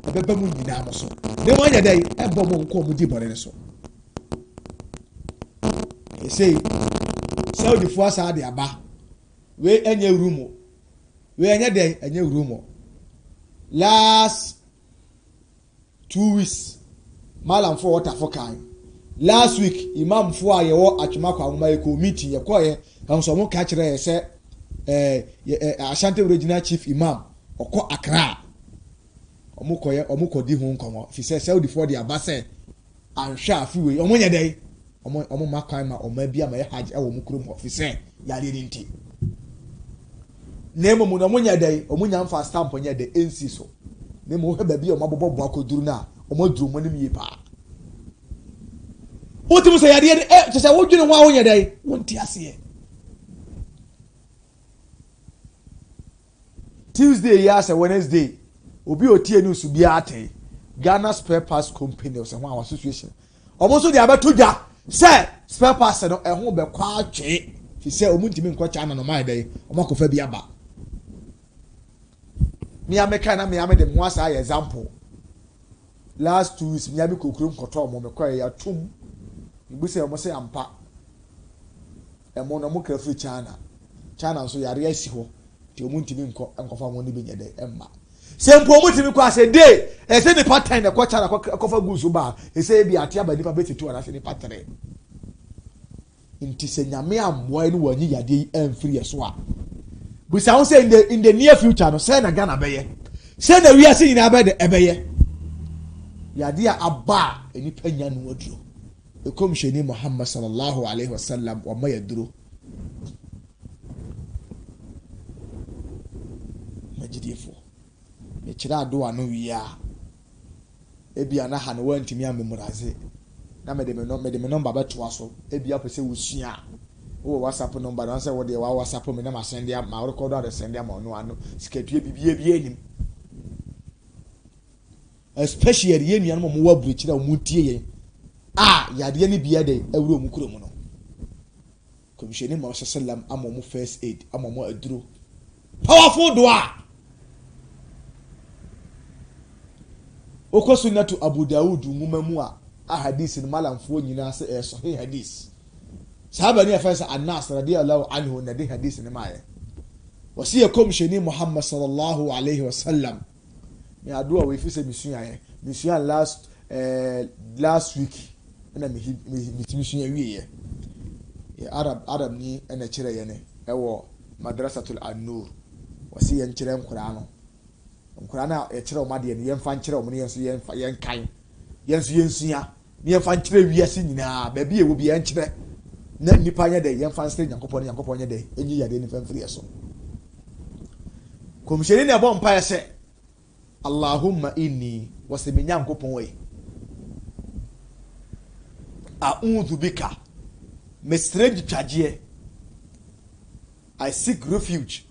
ɛbɛba mu nyinaa mo so ne mo nyɛ dɛ ɛbɔ mo nko mo di bɔne ne so ɛsɛ Saudifoɔ asa de aba we enye rumo we enye den enye rumo last 2 weeks malam for water for kan last week imam for ayewo atwemako ahoma eko meeting ye koye enso mo ka kire ye se Ashanti regional chief imam okọ Accra omo di ho nkomo fi se Saudifoɔ de aba se anhwa afiwe omo nye den omo makan ma omo bia ma ye hajj e wo mu kurom officer yare ni nti nemo mu na omo nya dai omo nya mfa stamp nya de NC so nemo he ba bia omo bobo akoduru na omo duru mo nim yi pa otim se yare kyesa wo dwene ho a wo nya dai wonti ase Tuesday ya se Wednesday obi otie news bia ate Ghana Spare Parts Company so ho association omo so de abeto dwa se spare parts no ehun be kwa atwe fi se omuntimi nkwa China no mai dai omakofa bi aba mi ameka na mi amede mo asa example last 2 weeks mi abi kokuru nkoto mo me kwa ya tum ibu se mo se ampa emo no mo kra fi China nso yare asi ho ti omuntimi nkofa mo ni be nyede emma se mpo omutimi kwa se day e se ni pattern na kwa China kofa guzu ba e se bi ate aba nipa betitu ana se ni pattern nti se nyame amwa ni wanyi yade emfiri so a bu sa say in the near future no say na Ghana beye say na wi ase nyina be ebeye yade a aba enipa nya no aduro e komsheni Muhammad sallallahu alaihi wasallam wa ma yaduro majidifo me kira do anu wiya ebia na ha no wantimi amemuraze na me de me number beto aso ebia pese wusua wo WhatsApp number na say wo de wa WhatsApp me na ma send ya ma record out send ya ma no anu sikatue bibie enim especially ye nuan mo wa buru kira mo tie ye yade ne bia de awuro mu kuro mu no komisheni Muhammad sallam amomo first aid amomo aduro powerful dua okosu natu Abu Daud mumamu a hadith ni malamfo nyina se sahih hadith sahaba ni afasa Anas radiyallahu anhu na di hadith ni maye wasiya komisheni Muhammad sallallahu alaihi wasallam ni adua we fi se misuya last week na misuya wiye ya arab ni na kire ye ne ewo madrasatul an-nur wasiya nkire nkura no nkura na ya kire o made ne yemfa nkire o mo ne yenso yenkan yensuya ni yemfa nkire wiase nyina ba bi ewo bi yenkire na nipa nya de yemfa nsere Nyankopɔn nya de enyi yade ni famfiri so komisheni na bo mpa yese Allahumma inni wasemi Nyankopɔn we a'udhu bika mesre gitwagie I seek refuge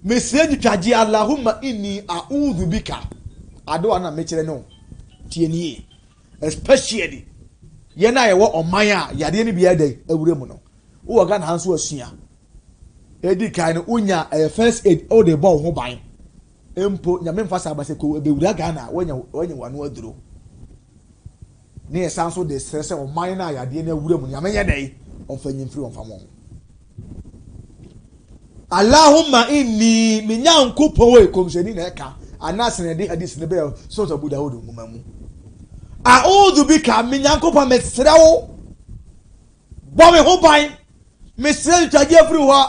message twaji Allahumma inni a'udhu bika ado ana mekere no tie nie especially ye na ye wo oman a yade ni bia dai awure mu no wo ga na hanso asua edi kai no unya first aid o de ball ho ban empo nyame mfasa abase ko ebewura ga na wanya wano aduro ne esanso de stress oman na yade na awure mu nyame ye dai onfanyi mfiri onfamo Allahumma inni minyankopon we komsheni na eka anasene de hadis ne be so to buda hodo ngumamu a'udhu bika minyankopon mesrawo bo me ho ban mesrawo taje afri ho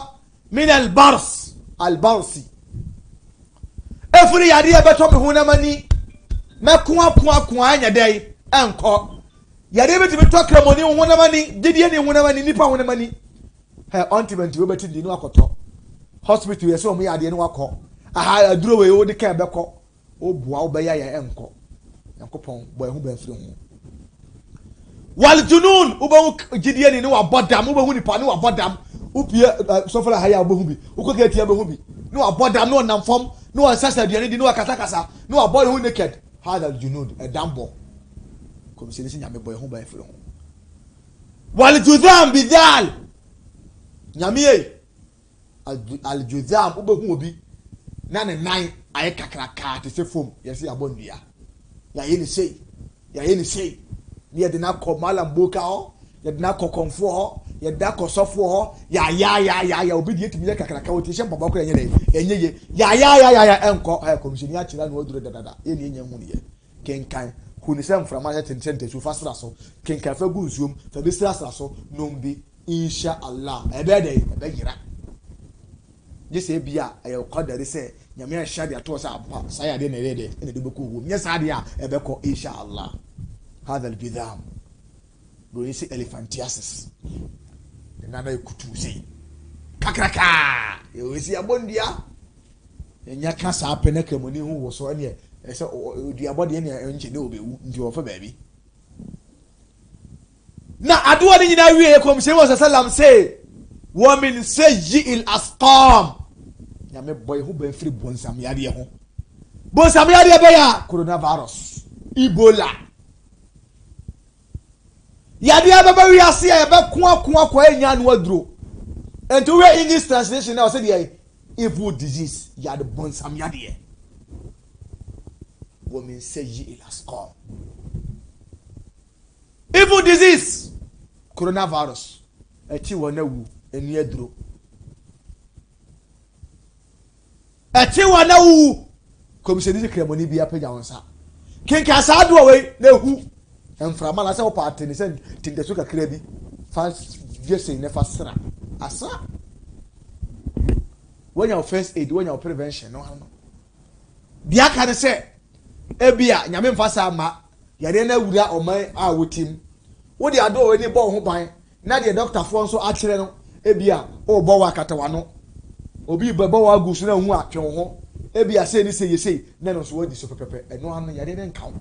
min albarsi efri yade e beto me ho na mani meko anya dai enko yade beti beto kramoni ho na mani didie ne ho na mani nipa ho na mani he ontiment we beti di no akoto hospital yeso mu yade ne wakọ aha aduro we wo de ka beko obua obeya ya enko yakopon boy hu ba firi hu wal junun ubo gidie ni wa bodam ubo hu nipa ni wa bodam upie sofala haya ubo hu bi ukoke tie ubo hu bi ni wa bodam no nam fom ni wa sasa duane di ni wa kasa ni wa boy hu naked hada junun edambo kom se ni nyame boy hu ba firi hu wal judam bidal nyame aljuzam ubehu obi na ne nan aye kakraka te se fom yesi abondua ya ye ni sei ni de na ko malamboka ho ye de na ko konfo ho ye da ko sofo ho ya obi de etimi kakraka o te she baba ko enye ya enko komishini a kira no oduro dada ye ni enya hu ne ye kenkan kuni se mframa ya tentente so fasra so kenkan fa gu nsuom fa be sra so nombi insha Allah ebe yira jese bia ayo qadari se nyame ahya de to sa apa saya de ne de ene de beku wo nye sa de a ebeko insha Allah hadha albidham do isi elephantiasis de nana ikutu sei kakraka yo isi abondia enya ka sa apene kramoni hu wo so ene ese odi abode ene enche de obewu ndi wo fa baabi na aduwa ni nyina wie kom se wo sallam say wa min sayyi'il asqam nyame boy hu ben free bonsam yade ho bonsam yade be ya coronavirus ebola yade ababa wi ase e be ko enya no aduro ento we English translation now say the evil disease yade bonsam yade wa min sayyi'il asqam evil disease coronavirus eti wona wu eni aduro eti wana wu komisheni de kremoni bia pagya wonsa kenka sa do we na hu enframa na se wo party ni se tinde so kakra bi fa viese ne fa sra asa when your first aid when your prevention no bia ka ne se ebia nyame mfa sa ma yare na wura oman a wotim wo de ado we ni bo ho ban na de doctor fo nso a kire no ebia o bo wa katawa no obi bebo wa gusu na hu atwe ho ebia se ni se yese na no so wadi so pepepe eno anu yare ne nkawo